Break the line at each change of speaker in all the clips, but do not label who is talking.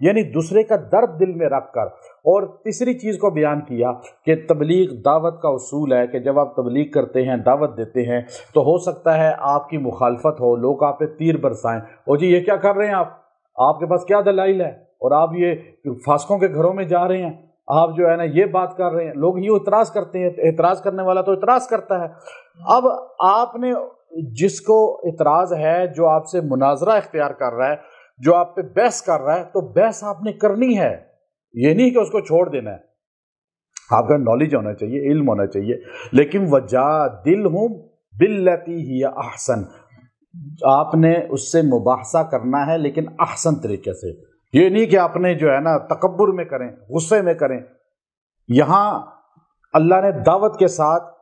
یعنی دوسرے کا درد دل میں رکھ کر. اور تیسری چیز کو بیان کیا کہ تبلیغ دعوت کا اصول ہے کہ جب آپ تبلیغ کرتے ہیں دعوت دیتے ہیں تو ہو سکتا ہے آپ کی مخالفت ہو، لوگ آپ پہ تیر برسائیں، او جی یہ کیا کر رہے ہیں آپ کے پاس کیا دلائل ہے، اور آپ یہ فاسقوں کے گھروں میں جا رہے ہیں، آپ جو ہے نا یہ بات کر رہے ہیں. لوگ یہ اعتراض کرتے ہیں، اعتراض کرنے والا تو اعتراض کرتا ہے. اب آپ نے جس کو اعتراض ہے، جو آپ سے مناظرہ اختیار کر رہا ہے، جو آپ پہ بحث کر رہا ہے، تو بحث آپ نے کرنی ہے، یہ نہیں کہ اس کو چھوڑ دینا ہے. آپ کا نالج ہونا چاہیے، علم ہونا چاہیے. لیکن وجادلہم باللتی ہی احسن، آپ نے اس سے مباحثہ کرنا ہے لیکن احسن طریقے سے. یہ نہیں کہ آپ نے جو ہے نا تکبر میں کریں، غصے میں کریں. یہاں اللہ نے دعوت کے ساتھ،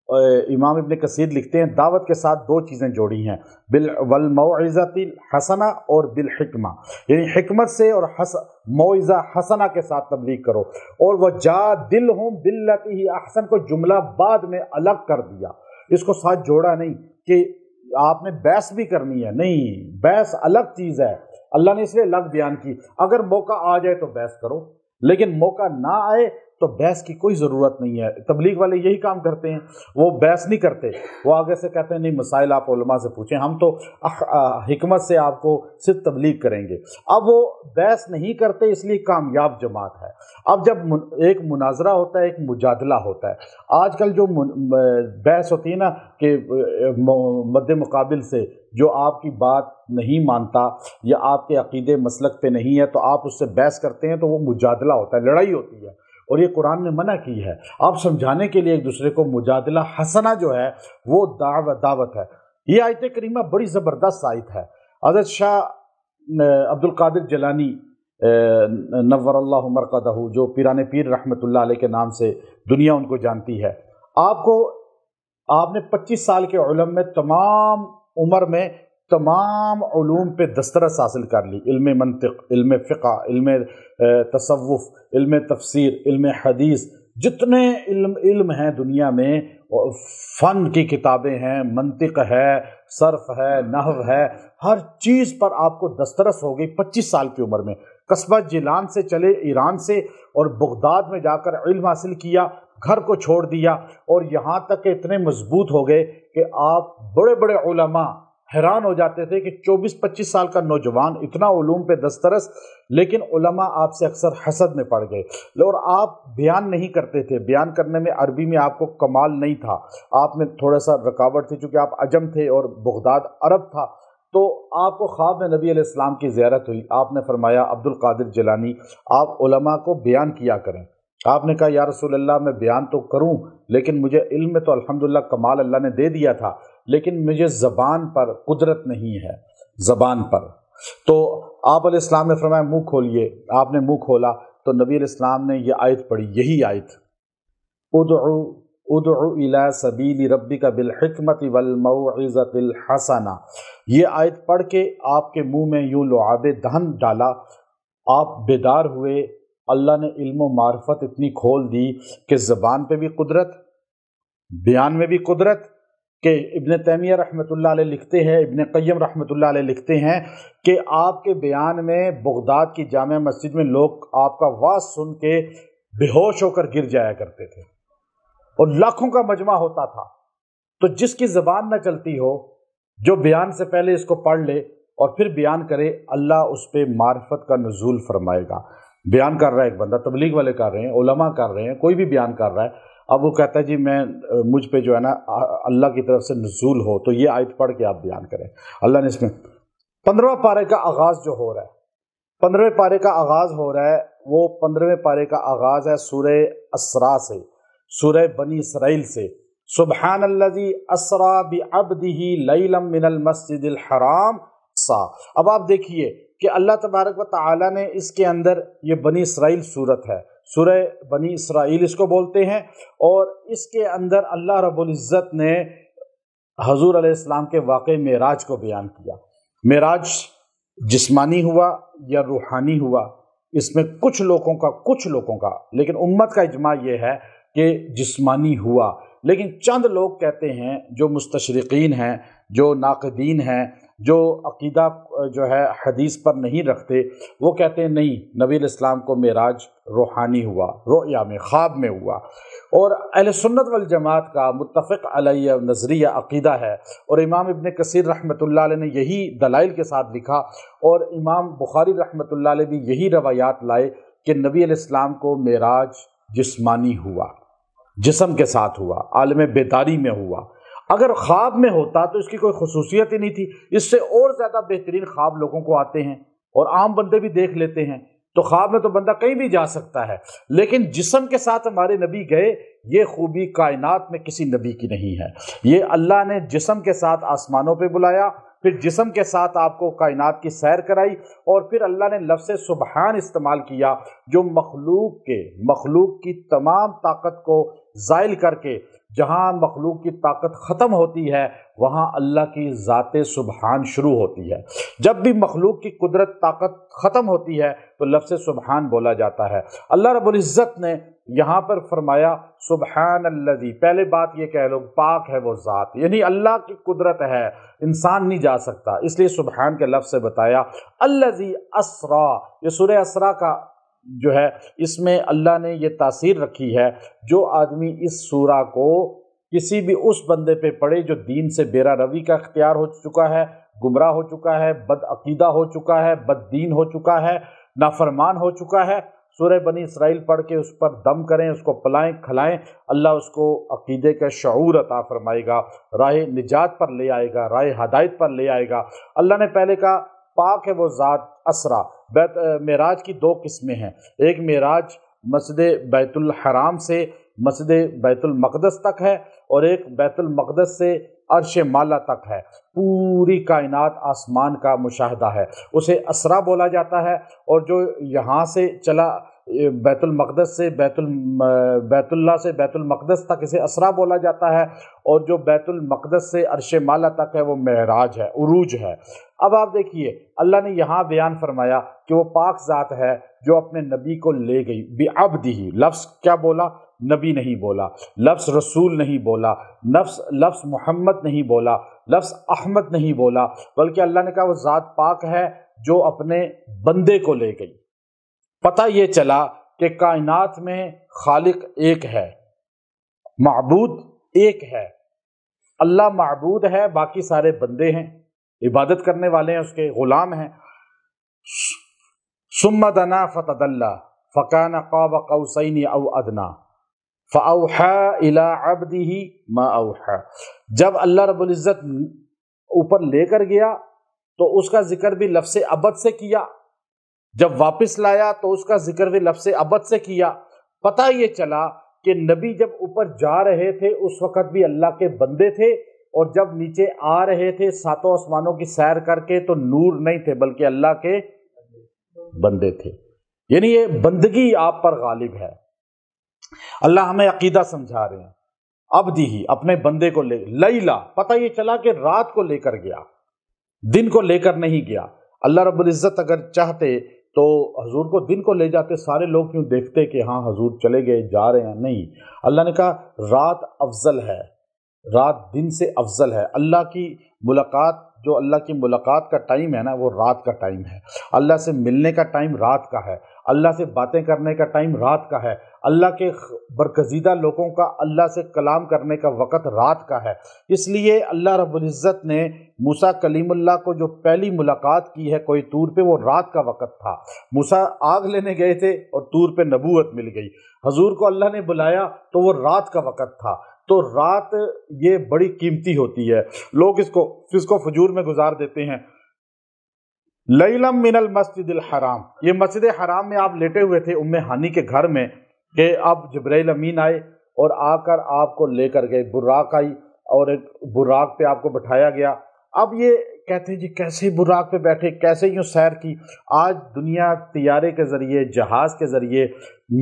امام ابن کثیر لکھتے ہیں دعوت کے ساتھ دو چیزیں جوڑی ہیں، بالموعظۃ الحسنہ اور بالحکمہ، یعنی حکمت سے اور موعظہ حسنہ کے ساتھ تبلیغ کرو. اور وجادلہم باللتی ہی احسن کو جملہ بعد میں الگ کر دیا، اس کو ساتھ جوڑا نہیں کہ آپ نے بحث بھی کرنی ہے، نہیں، بحث الگ چیز ہے، اللہ نے اس لیے الگ بیان کی. اگر موقع آ جائے تو بحث کرو، لیکن موقع نہ آئے تو بحث کی کوئی ضرورت نہیں ہے. تبلیغ والے یہی کام کرتے ہیں، وہ بحث نہیں کرتے، وہ آگے سے کہتے ہیں نہیں مسائل آپ علماء سے پوچھیں، ہم تو حکمت سے آپ کو صرف تبلیغ کریں گے. اب وہ بحث نہیں کرتے، اس لیے کامیاب جماعت ہے. اب جب ایک مناظرہ ہوتا ہے، ایک مجادلہ ہوتا ہے، آج کل جو بحث ہوتی ہے نا کہ مد مقابل سے جو آپ کی بات نہیں مانتا یا آپ کے عقیدے مسلک پہ نہیں ہے تو آپ اس سے بحث کرتے ہیں، تو وہ مجادلہ ہوتا ہے، لڑائی ہوتی ہے. اور یہ قرآن نے منع کی ہے. آپ سمجھانے کے لیے ایک دوسرے کو مجادلہ حسنہ جو ہے وہ دعوت ہے. یہ آیت کریمہ بڑی زبردست آیت ہے. حضرت شاہ عبد القادر جیلانی نور اللہ مرقدہ، جو پیران پیر رحمۃ اللہ علیہ کے نام سے دنیا ان کو جانتی ہے، آپ نے 25 سال کے علم میں تمام عمر میں تمام علوم پہ دسترس حاصل کر لی. علم منطق، علم فقہ، علم تصوف، علم تفسیر، علم حدیث، جتنے علم ہیں دنیا میں، فن کی کتابیں ہیں، منطق ہے، صرف ہے، نحو ہے، ہر چیز پر آپ کو دسترس ہو گئی 25 سال کی عمر میں. قصبہ جیلان سے چلے ایران سے، اور بغداد میں جا کر علم حاصل کیا، گھر کو چھوڑ دیا، اور یہاں تک کہ اتنے مضبوط ہو گئے کہ آپ بڑے بڑے علماء حیران ہو جاتے تھے کہ 24-25 سال کا نوجوان اتنا علوم پہ دسترس، لیکن علماء آپ سے اکثر حسد میں پڑ گئے. اور آپ بیان نہیں کرتے تھے، بیان کرنے میں عربی میں آپ کو کمال نہیں تھا، آپ میں تھوڑا سا رکاوٹ تھی چونکہ آپ عجم تھے اور بغداد عرب تھا. تو آپ کو خواب میں نبی علیہ السلام کی زیارت ہوئی، آپ نے فرمایا عبد القادر جیلانی آپ علماء کو بیان کیا کریں. آپ نے کہا یا رسول اللہ میں بیان تو کروں، لیکن مجھے علم میں تو الحمدللہ کمال اللہ نے دے دیا تھا، لیکن مجھے زبان پر قدرت نہیں ہے، زبان پر. تو آپ علیہ السلام نے فرمایا منہ کھولیے. آپ نے منہ کھولا تو نبی علیہ السلام نے یہ آیت پڑھی، یہی آیت، ادعو الی سبیل ربک بالحکمت والموعظۃ الحسنہ. یہ آیت پڑھ کے آپ کے منہ میں یوں لعاب دہن ڈالا، آپ بیدار ہوئے. اللہ نے علم و معرفت اتنی کھول دی کہ زبان پہ بھی قدرت، بیان میں بھی قدرت. کہ ابن تیمیہ رحمۃ اللہ علیہ لکھتے ہیں، ابن قیم رحمۃ اللہ علیہ لکھتے ہیں کہ آپ کے بیان میں بغداد کی جامع مسجد میں لوگ آپ کا واعظ سن کے بے ہوش ہو کر گر جایا کرتے تھے، اور لاکھوں کا مجمع ہوتا تھا. تو جس کی زبان نہ چلتی ہو، جو بیان سے پہلے اس کو پڑھ لے اور پھر بیان کرے، اللہ اس پہ معرفت کا نزول فرمائے گا. بیان کر رہا ہے ایک بندہ، تبلیغ والے کر رہے ہیں، علماء کر رہے ہیں، کوئی بھی بیان کر رہا ہے، اب وہ کہتا ہے جی مجھ پہ جو ہے نا اللہ کی طرف سے نزول ہو، تو یہ آیت پڑھ کے آپ بیان کریں. اللہ نے اس میں 15واں پارے کا آغاز جو ہو رہا ہے، 15ویں پارے کا آغاز ہو رہا ہے، وہ 15ویں پارے کا آغاز ہے سورہ اسراء سے، سورہ بنی اسرائیل سے. سبحان الذی اسریٰ بعبدہ لیلا من المسجد الحرام. اب آپ دیکھیے کہ اللہ تبارک و تعالی نے اس کے اندر، یہ بنی اسرائیل صورت ہے، سورہ بنی اسرائیل اس کو بولتے ہیں، اور اس کے اندر اللہ رب العزت نے حضور علیہ السلام کے واقع معراج کو بیان کیا. معراج جسمانی ہوا یا روحانی ہوا، اس میں کچھ لوگوں کا لیکن امت کا اجماع یہ ہے کہ جسمانی ہوا. لیکن چند لوگ کہتے ہیں، جو مستشرقین ہیں، جو ناقدین ہیں، جو عقیدہ جو ہے حدیث پر نہیں رکھتے، وہ کہتے ہیں نہیں، نبی علیہ السلام کو معراج روحانی ہوا، رؤیا میں، خواب میں ہوا۔ اور اہل سنت والجماعت کا متفق علیہ نظریہ عقیدہ ہے، اور امام ابن کثیر رحمۃ اللہ علیہ نے یہی دلائل کے ساتھ لکھا، اور امام بخاری رحمۃ اللہ علیہ بھی یہی روایات لائے کہ نبی علیہ السلام کو معراج جسمانی ہوا، جسم کے ساتھ ہوا، عالم بیداری میں ہوا۔ اگر خواب میں ہوتا تو اس کی کوئی خصوصیت ہی نہیں تھی، اس سے اور زیادہ بہترین خواب لوگوں کو آتے ہیں اور عام بندے بھی دیکھ لیتے ہیں، تو خواب میں تو بندہ کہیں بھی جا سکتا ہے، لیکن جسم کے ساتھ ہمارے نبی گئے، یہ خوبی کائنات میں کسی نبی کی نہیں ہے۔ یہ اللہ نے جسم کے ساتھ آسمانوں پہ بلایا، پھر جسم کے ساتھ آپ کو کائنات کی سیر کرائی، اور پھر اللہ نے لفظ سبحان استعمال کیا، جو مخلوق کی تمام طاقت کو زائل کر کے، جہاں مخلوق کی طاقت ختم ہوتی ہے وہاں اللہ کی ذات سبحان شروع ہوتی ہے۔ جب بھی مخلوق کی قدرت طاقت ختم ہوتی ہے تو لفظ سبحان بولا جاتا ہے۔ اللہ رب العزت نے یہاں پر فرمایا سبحان الذی، پہلے بات یہ کہہ لو پاک ہے وہ ذات، یعنی اللہ کی قدرت ہے، انسان نہیں جا سکتا، اس لیے سبحان کے لفظ سے بتایا۔ الذی اسرا، یہ سورہ اسرا کا جو ہے، اس میں اللہ نے یہ تاثیر رکھی ہے، جو آدمی اس سورہ کو کسی بھی اس بندے پہ پڑھے جو دین سے بیرا روی کا اختیار ہو چکا ہے، گمراہ ہو چکا ہے، بد عقیدہ ہو چکا ہے، بد دین ہو چکا ہے، نافرمان ہو چکا ہے، سورہ بنی اسرائیل پڑھ کے اس پر دم کریں، اس کو پلائیں کھلائیں، اللہ اس کو عقیدے کا شعور عطا فرمائے گا، راہ نجات پر لے آئے گا، راہ ہدایت پر لے آئے گا۔ اللہ نے پہلے کہا پاک ہے وہ ذات اسرا۔ معراج کی دو قسمیں ہیں، ایک معراج مسجد بیت الحرام سے مسجد بیت المقدس تک ہے، اور ایک بیت المقدس سے عرش معلا تک ہے، پوری کائنات آسمان کا مشاہدہ ہے، اسے اسرا بولا جاتا ہے۔ اور جو یہاں سے چلا بیت المقدس سے بیت اللہ سے بیت المقدس تک، اسے اسرا بولا جاتا ہے، اور جو بیت المقدس سے عرش معلا تک ہے وہ معراج ہے، عروج ہے۔ اب آپ دیکھیے اللہ نے یہاں بیان فرمایا کہ وہ پاک ذات ہے جو اپنے نبی کو لے گئی، بعبدہ، لفظ کیا بولا؟ نبی نہیں بولا، لفظ رسول نہیں بولا، لفظ محمد نہیں بولا، لفظ احمد نہیں بولا، بلکہ اللہ نے کہا وہ ذات پاک ہے جو اپنے بندے کو لے گئی۔ پتہ یہ چلا کہ کائنات میں خالق ایک ہے، معبود ایک ہے، اللہ معبود ہے، باقی سارے بندے ہیں، عبادت کرنے والے ہیں، اس کے غلام ہیں۔ ثم دنا فتدلی فکان قاب قوسین او ادنی فاوحی الی عبدہ ما اوحی۔ جب اللہ رب العزت اوپر لے کر گیا تو اس کا ذکر بھی لفظ ابد سے کیا، جب واپس لایا تو اس کا ذکر بھی لفظ ابد سے کیا۔ پتہ یہ چلا کہ نبی جب اوپر جا رہے تھے اس وقت بھی اللہ کے بندے تھے، اور جب نیچے آ رہے تھے ساتوں آسمانوں کی سیر کر کے تو نور نہیں تھے بلکہ اللہ کے بندے تھے، یعنی یہ بندگی آپ پر غالب ہے۔ اللہ ہمیں عقیدہ سمجھا رہے ہیں، عبدہ ہی، اپنے بندے کو لے، لیلا، پتہ یہ چلا کہ رات کو لے کر گیا، دن کو لے کر نہیں گیا۔ اللہ رب العزت اگر چاہتے تو حضور کو دن کو لے جاتے، سارے لوگ کیوں دیکھتے کہ ہاں حضور چلے گئے، جا رہے ہیں، نہیں، اللہ نے کہا رات افضل ہے، رات دن سے افضل ہے۔ اللہ کی ملاقات، جو اللہ کی ملاقات کا ٹائم ہے نا، وہ رات کا ٹائم ہے، اللہ سے ملنے کا ٹائم رات کا ہے، اللہ سے باتیں کرنے کا ٹائم رات کا ہے، اللہ کے برگزیدہ لوگوں کا اللہ سے کلام کرنے کا وقت رات کا ہے۔ اس لیے اللہ رب العزت نے موسیٰ کلیم اللہ کو جو پہلی ملاقات کی ہے کوئی طور پہ، وہ رات کا وقت تھا۔ موسیٰ آگ لینے گئے تھے اور طور پہ نبوت مل گئی، حضور کو اللہ نے بلایا تو وہ رات کا وقت تھا۔ تو رات یہ بڑی قیمتی ہوتی ہے، لوگ اس کو فسق و فجور میں گزار دیتے ہیں۔ لیلا من المسجد الحرام، یہ مسجد حرام میں آپ لیٹے ہوئے تھے ام ہانی کے گھر میں کہ اب جبرائیل امین آئے اور آ کر آپ کو لے کر گئے، براق آئی اور ایک براق پہ آپ کو بٹھایا گیا۔ اب یہ کہتے ہیں جی کیسے براق پہ بیٹھے، کیسے یوں سیر کی؟ آج دنیا طیارے کے ذریعے، جہاز کے ذریعے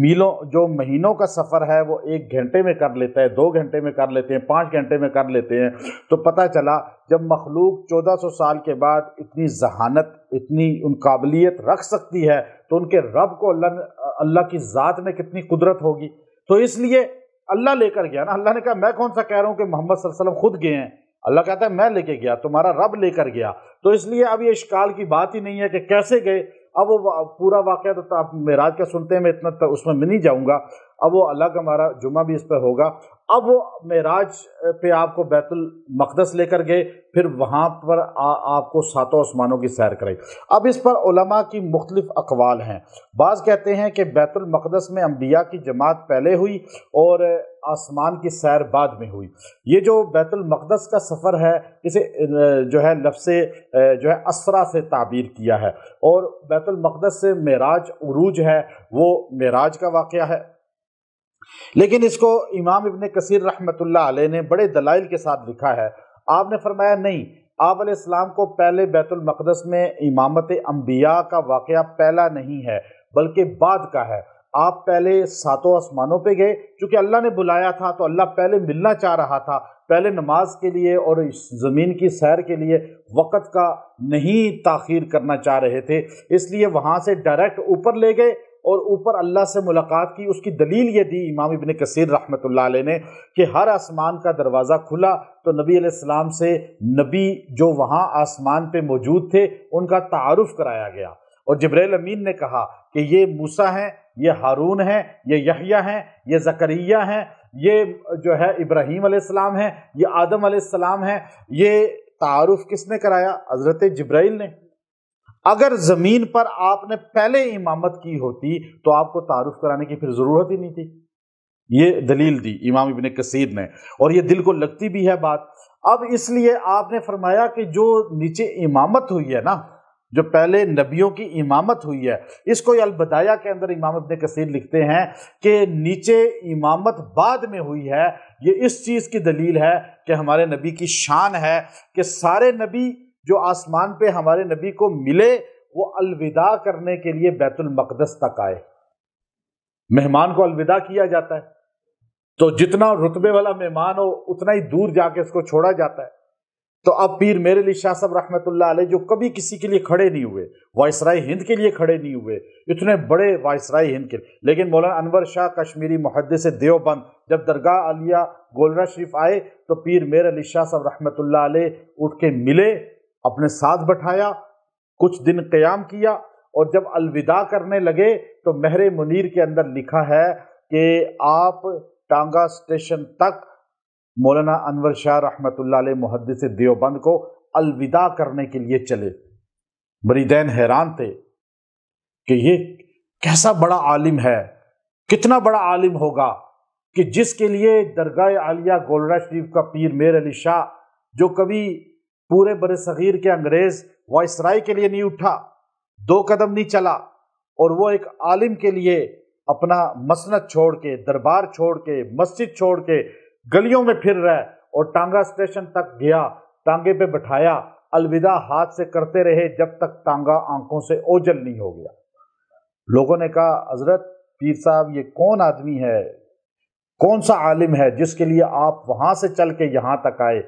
میلوں، جو مہینوں کا سفر ہے وہ 1 گھنٹے میں کر لیتا ہے، 2 گھنٹے میں کر لیتے ہیں، 5 گھنٹے میں کر لیتے ہیں۔ تو پتہ چلا جب مخلوق 1400 سال کے بعد اتنی ذہانت، اتنی ان قابلیت رکھ سکتی ہے تو ان کے رب کو اللہ کی ذات میں کتنی قدرت ہوگی۔ تو اس لیے اللہ لے کر گیا نا، اللہ نے کہا میں کون سا کہہ رہا ہوں کہ محمد صلی اللہ علیہ وسلم خود گئے ہیں، اللہ کہتا ہے میں لے کے گیا، تمہارا رب لے کر گیا۔ تو اس لیے اب یہ اشکال کی بات ہی نہیں ہے کہ کیسے گئے۔ اب وہ پورا واقعہ تو آپ معراج کا سنتے ہیں، میں اتنا اس میں نہیں جاؤں گا، اب وہ الگ ہمارا جمعہ بھی اس پہ ہوگا۔ اب وہ معراج پہ آپ کو بیت المقدس لے کر گئے، پھر وہاں پر آپ کو ساتوں آسمانوں کی سیر کرائی۔ اب اس پر علماء کی مختلف اقوال ہیں۔ بعض کہتے ہیں کہ بیت المقدس میں انبیاء کی جماعت پہلے ہوئی اور آسمان کی سیر بعد میں ہوئی۔ یہ جو بیت المقدس کا سفر ہے اسے جو ہے لفظ جو ہے اسرا سے تعبیر کیا ہے، اور بیت المقدس سے معراج عروج ہے، وہ معراج کا واقعہ ہے۔ لیکن اس کو امام ابن کثیر رحمۃ اللہ علیہ نے بڑے دلائل کے ساتھ لکھا ہے۔ آپ نے فرمایا نہیں، آپ علیہ السلام کو پہلے بیت المقدس میں امامت انبیاء کا واقعہ پہلا نہیں ہے بلکہ بعد کا ہے۔ آپ پہلے ساتوں آسمانوں پہ گئے، چونکہ اللہ نے بلایا تھا تو اللہ پہلے ملنا چاہ رہا تھا، پہلے نماز کے لیے اور اس زمین کی سیر کے لیے وقت کا نہیں تاخیر کرنا چاہ رہے تھے، اس لیے وہاں سے ڈائریکٹ اوپر لے گئے اور اوپر اللہ سے ملاقات کی۔ اس کی دلیل یہ دی امام ابن کثیر رحمۃ اللہ علیہ نے کہ ہر آسمان کا دروازہ کھلا تو نبی علیہ السلام سے نبی جو وہاں آسمان پہ موجود تھے ان کا تعارف کرایا گیا، اور جبرائیل امین نے کہا کہ یہ موسیٰ ہیں، یہ ہارون ہیں، یہ یحییٰ ہیں، یہ زکریا ہیں، یہ جو ہے ابراہیم علیہ السلام ہیں، یہ آدم علیہ السلام ہیں۔ یہ تعارف کس نے کرایا؟ حضرت جبرائیل نے۔ اگر زمین پر آپ نے پہلے امامت کی ہوتی تو آپ کو تعارف کرانے کی پھر ضرورت ہی نہیں تھی۔ یہ دلیل دی امام ابن کثیر نے، اور یہ دل کو لگتی بھی ہے بات۔ اب اس لیے آپ نے فرمایا کہ جو نیچے امامت ہوئی ہے نا، جو پہلے نبیوں کی امامت ہوئی ہے، اس کو البدایہ کے اندر امام ابن کثیر لکھتے ہیں کہ نیچے امامت بعد میں ہوئی ہے۔ یہ اس چیز کی دلیل ہے کہ ہمارے نبی کی شان ہے کہ سارے نبی جو آسمان پہ ہمارے نبی کو ملے وہ الوداع کرنے کے لیے بیت المقدس تک آئے۔ مہمان کو الوداع کیا جاتا ہے تو جتنا رتبے والا مہمان ہو اتنا ہی دور جا کے اس کو چھوڑا جاتا ہے۔ تو اب پیر میرے علی شاہ صاحب رحمۃ اللہ علیہ جو کبھی کسی کے لیے کھڑے نہیں ہوئے، وائسرائے ہند کے لیے کھڑے نہیں ہوئے، اتنے بڑے وائسرائے ہند کے، لیکن مولانا انور شاہ کشمیری محدث دیوبند جب درگاہ عالیہ گولرا شریف آئے تو پیر میرے علی شاہ صاحب رحمۃ اللہ علیہ اٹھ کے ملے، اپنے ساتھ بٹھایا، کچھ دن قیام کیا، اور جب الوداع کرنے لگے تو مہر منیر کے اندر لکھا ہے کہ آپ ٹانگا اسٹیشن تک مولانا انور شاہ رحمۃ اللہ علیہ محدث دیوبند کو الوداع کرنے کے لیے چلے۔ مریدین حیران تھے کہ یہ کیسا بڑا عالم ہے، کتنا بڑا عالم ہوگا کہ جس کے لیے درگاہ عالیہ گولرا شریف کا پیر میر علی شاہ، جو کبھی پورے بر صغیر کے انگریز وائسرائے کے لیے نہیں اٹھا، 2 قدم نہیں چلا، اور وہ ایک عالم کے لیے اپنا مسند چھوڑ کے، دربار چھوڑ کے، مسجد چھوڑ کے گلیوں میں پھر رہے اور ٹانگا اسٹیشن تک گیا، ٹانگے پہ بٹھایا، الوداع ہاتھ سے کرتے رہے جب تک ٹانگا آنکھوں سے اوجل نہیں ہو گیا۔ لوگوں نے کہا حضرت پیر صاحب یہ کون آدمی ہے، کون سا عالم ہے جس کے لیے آپ وہاں سے چل کے یہاں تک آئے؟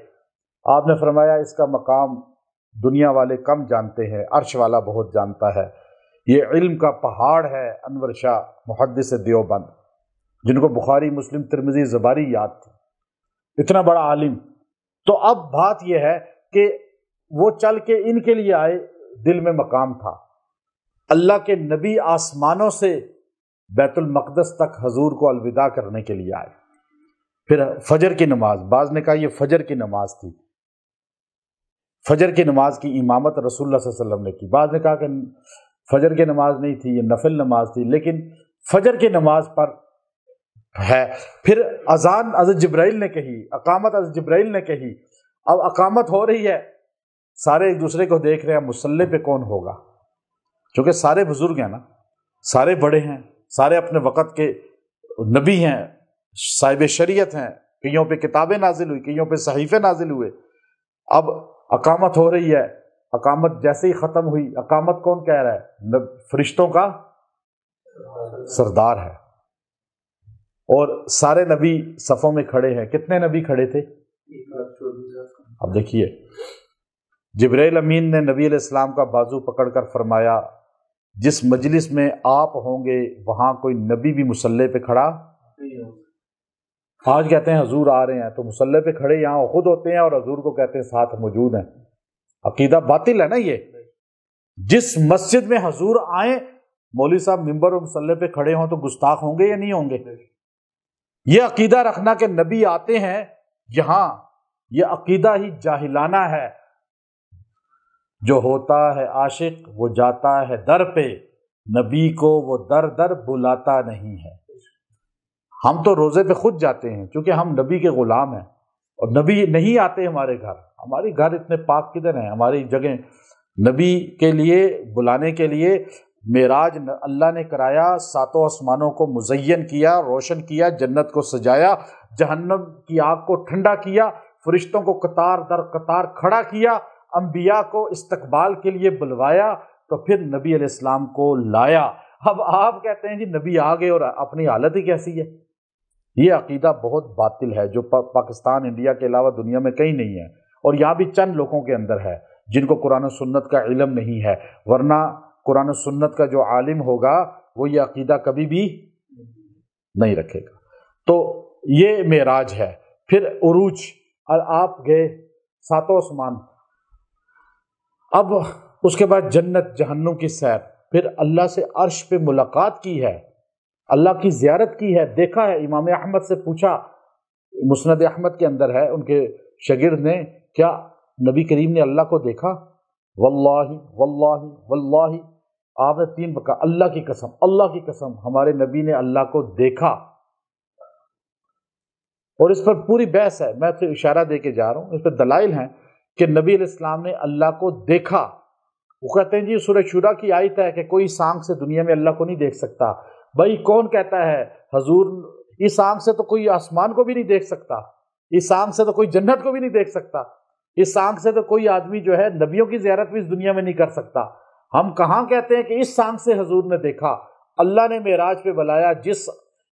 آپ نے فرمایا اس کا مقام دنیا والے کم جانتے ہیں، عرش والا بہت جانتا ہے۔ یہ علم کا پہاڑ ہے انور شاہ محدث دیوبند، جن کو بخاری مسلم ترمذی زباری یاد تھی، اتنا بڑا عالم۔ تو اب بات یہ ہے کہ وہ چل کے ان کے لیے آئے، دل میں مقام تھا۔ اللہ کے نبی آسمانوں سے بیت المقدس تک حضور کو الوداع کرنے کے لیے آئے۔ پھر فجر کی نماز، بعض نے کہا یہ فجر کی نماز تھی، فجر کی نماز کی امامت رسول اللہ صلی اللہ علیہ وسلم نے کی۔ بعض نے کہا کہ فجر کی نماز نہیں تھی، یہ نفل نماز تھی، لیکن فجر کی نماز پر ہے۔ پھر اذان حضرت جبرائیل نے کہی، اقامت حضرت جبرائیل نے کہی۔ اب اقامت ہو رہی ہے، سارے ایک دوسرے کو دیکھ رہے ہیں مصلی پہ کون ہوگا، چونکہ سارے بزرگ ہیں نا، سارے بڑے ہیں، سارے اپنے وقت کے نبی ہیں، صاحب شریعت ہیں، کئیوں پہ کتابیں نازل ہوئی، کئیوں پہ صحیفے نازل ہوئے۔ اب اقامت ہو رہی ہے، اقامت جیسے ہی ختم ہوئی، اقامت کون کہہ رہا ہے؟ فرشتوں کا سردار ہے، اور سارے نبی صفوں میں کھڑے ہیں۔ کتنے نبی کھڑے تھے؟ اب دیکھیے، جبرائیل امین نے نبی علیہ السلام کا بازو پکڑ کر فرمایا جس مجلس میں آپ ہوں گے وہاں کوئی نبی بھی مصلی پہ کھڑا آج کہتے ہیں حضور آ رہے ہیں تو مصلی پہ کھڑے یہاں خود ہوتے ہیں اور حضور کو کہتے ہیں ساتھ موجود ہیں. عقیدہ باطل ہے نا یہ. جس مسجد میں حضور آئیں مولوی صاحب ممبر اور مصلی پہ کھڑے ہوں تو گستاخ ہوں گے یا نہیں ہوں گے؟ یہ عقیدہ رکھنا کہ نبی آتے ہیں یہاں، یہ عقیدہ ہی جاہلانہ ہے. جو ہوتا ہے عاشق وہ جاتا ہے در پہ، نبی کو وہ در در بلاتا نہیں ہے. ہم تو روزے پہ خود جاتے ہیں کیونکہ ہم نبی کے غلام ہیں، اور نبی نہیں آتے ہمارے گھر. ہمارے گھر اتنے پاک کدھر ہیں؟ ہماری جگہ نبی کے لیے بلانے کے لیے معراج اللہ نے کرایا، ساتوں آسمانوں کو مزین کیا، روشن کیا، جنت کو سجایا، جہنم کی آگ کو ٹھنڈا کیا، فرشتوں کو قطار در قطار کھڑا کیا، انبیاء کو استقبال کے لیے بلوایا، تو پھر نبی علیہ السلام کو لایا. اب آپ کہتے ہیں جی نبی آ گئے اور اپنی حالت ہی کیسی ہے. یہ عقیدہ بہت باطل ہے جو پاکستان انڈیا کے علاوہ دنیا میں کہیں نہیں ہے، اور یہاں بھی چند لوگوں کے اندر ہے جن کو قرآن و سنت کا علم نہیں ہے. ورنہ قرآن و سنت کا جو عالم ہوگا وہ یہ عقیدہ کبھی بھی نہیں رکھے گا. تو یہ معراج ہے. پھر عروج، آپ گئے ساتوں آسمان، اب اس کے بعد جنت جہنم کی سیر، پھر اللہ سے عرش پہ ملاقات کی ہے، اللہ کی زیارت کی ہے، دیکھا ہے. امام احمد سے پوچھا، مسند احمد کے اندر ہے، ان کے شاگرد نے، کیا نبی کریم نے اللہ کو دیکھا؟ واللہ واللہ واللہ. آپ نے 3 بار کہا اللہ کی قسم، اللہ کی قسم ہمارے نبی نے اللہ کو دیکھا. اور اس پر پوری بحث ہے، میں پھر اشارہ دے کے جا رہا ہوں، اس پر دلائل ہیں کہ نبی علیہ السلام نے اللہ کو دیکھا. وہ کہتے ہیں جی سورہ شورا کی آیت ہے کہ کوئی اس آنکھ سے دنیا میں اللہ کو نہیں دیکھ سکتا. بھائی کون کہتا ہے؟ حضور اس آنکھ سے تو کوئی آسمان کو بھی نہیں دیکھ سکتا، اس آنکھ سے تو کوئی جنت کو بھی نہیں دیکھ سکتا، اس آنکھ سے تو کوئی آدمی جو ہے نبیوں کی زیارت بھی اس دنیا میں نہیں کر سکتا. ہم کہاں کہتے ہیں کہ اس آنکھ سے حضور نے دیکھا؟ اللہ نے معراج پہ بلایا جس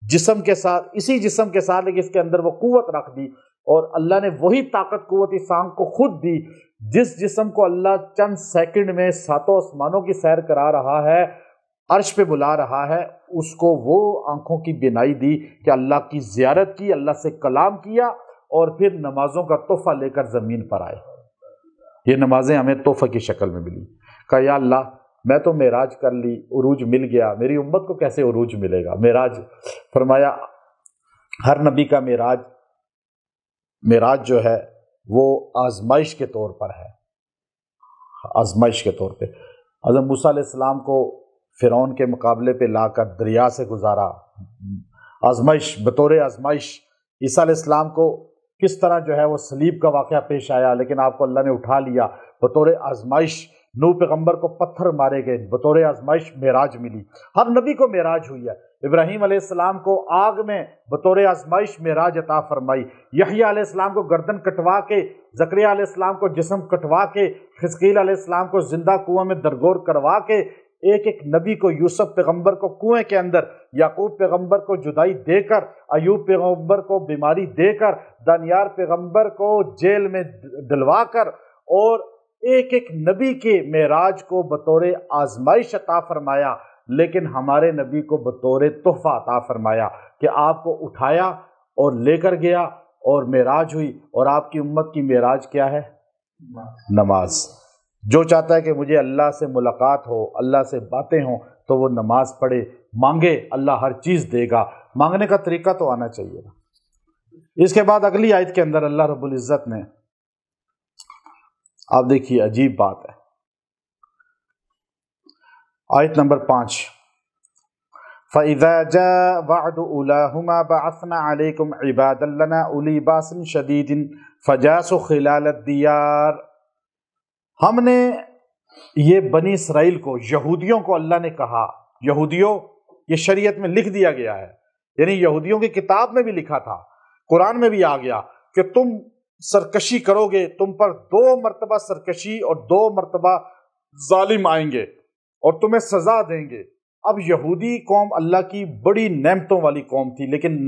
جسم کے ساتھ، اسی جسم کے ساتھ، لیکن اس کے اندر وہ قوت رکھ دی، اور اللہ نے وہی طاقت قوت اس آنکھ کو خود دی. جس جسم کو اللہ چند سیکنڈ میں ساتوں آسمانوں کی سیر کرا رہا ہے، عرش پہ بلا رہا ہے، اس کو وہ آنکھوں کی بینائی دی کہ اللہ کی زیارت کی، اللہ سے کلام کیا، اور پھر نمازوں کا تحفہ لے کر زمین پر آئے. یہ نمازیں ہمیں تحفہ کی شکل میں ملی. کہا یا اللہ میں تو معراج کر لی، عروج مل گیا، میری امت کو کیسے عروج ملے گا؟ معراج فرمایا ہر نبی کا معراج جو ہے وہ آزمائش کے طور پر ہے، آزمائش کے طور پہ. حضرت موسیٰ علیہ السلام کو فرعون کے مقابلے پہ لا کر دریا سے گزارا، آزمائش، بطور آزمائش. عیسیٰ علیہ السلام کو کس طرح جو ہے وہ صلیب کا واقعہ پیش آیا، لیکن آپ کو اللہ نے اٹھا لیا بطور آزمائش. نوح پیغمبر کو پتھر مارے گئے، بطور آزمائش معراج ملی. ہر نبی کو معراج ہوئی ہے. ابراہیم علیہ السلام کو آگ میں بطور آزمائش معراج عطا فرمائی. یحییٰ علیہ السلام کو گردن کٹوا کے، زکریا علیہ السلام کو جسم کٹوا کے، حزقیل علیہ السلام کو زندہ کنویں میں درگور کروا کے، ایک ایک نبی کو، یوسف پیغمبر کو کنویں کے اندر، یعقوب پیغمبر کو جدائی دے کر، ایوب پیغمبر کو بیماری دے کر، دانیال پیغمبر کو جیل میں ڈلوا کر، اور ایک ایک نبی کے معراج کو بطور آزمائش عطا فرمایا. لیکن ہمارے نبی کو بطور تحفہ عطا فرمایا کہ آپ کو اٹھایا اور لے کر گیا اور معراج ہوئی. اور آپ کی امت کی معراج کیا ہے؟ نماز. جو چاہتا ہے کہ مجھے اللہ سے ملاقات ہو، اللہ سے باتیں ہوں، تو وہ نماز پڑھے، مانگے، اللہ ہر چیز دے گا. مانگنے کا طریقہ تو آنا چاہیے نا. اس کے بعد اگلی آیت کے اندر اللہ رب العزت نے، آپ دیکھیے عجیب بات ہے، آیت نمبر 5، فَإِذَا جَاءَ وَعْدُ أُولَاهُمَا بَعَثْنَا عَلَيْكُمْ عِبَادًا لَنَا أُولِي بَأْسٍ شَدِيدٍ فَجَاسُوا خِلَالَ الدِّيَارِ. ہم نے یہ بنی اسرائیل کو، یہودیوں کو اللہ نے کہا، یہودیوں، یہ شریعت میں لکھ دیا گیا ہے، یعنی یہودیوں کی کتاب میں بھی لکھا تھا، قرآن میں بھی آ گیا کہ تم سرکشی کرو گے، تم پر 2 مرتبہ سرکشی اور 2 مرتبہ ظالم آئیں گے اور تمہیں سزا دیں گے. اب یہودی قوم اللہ کی بڑی نعمتوں والی قوم تھی، لیکن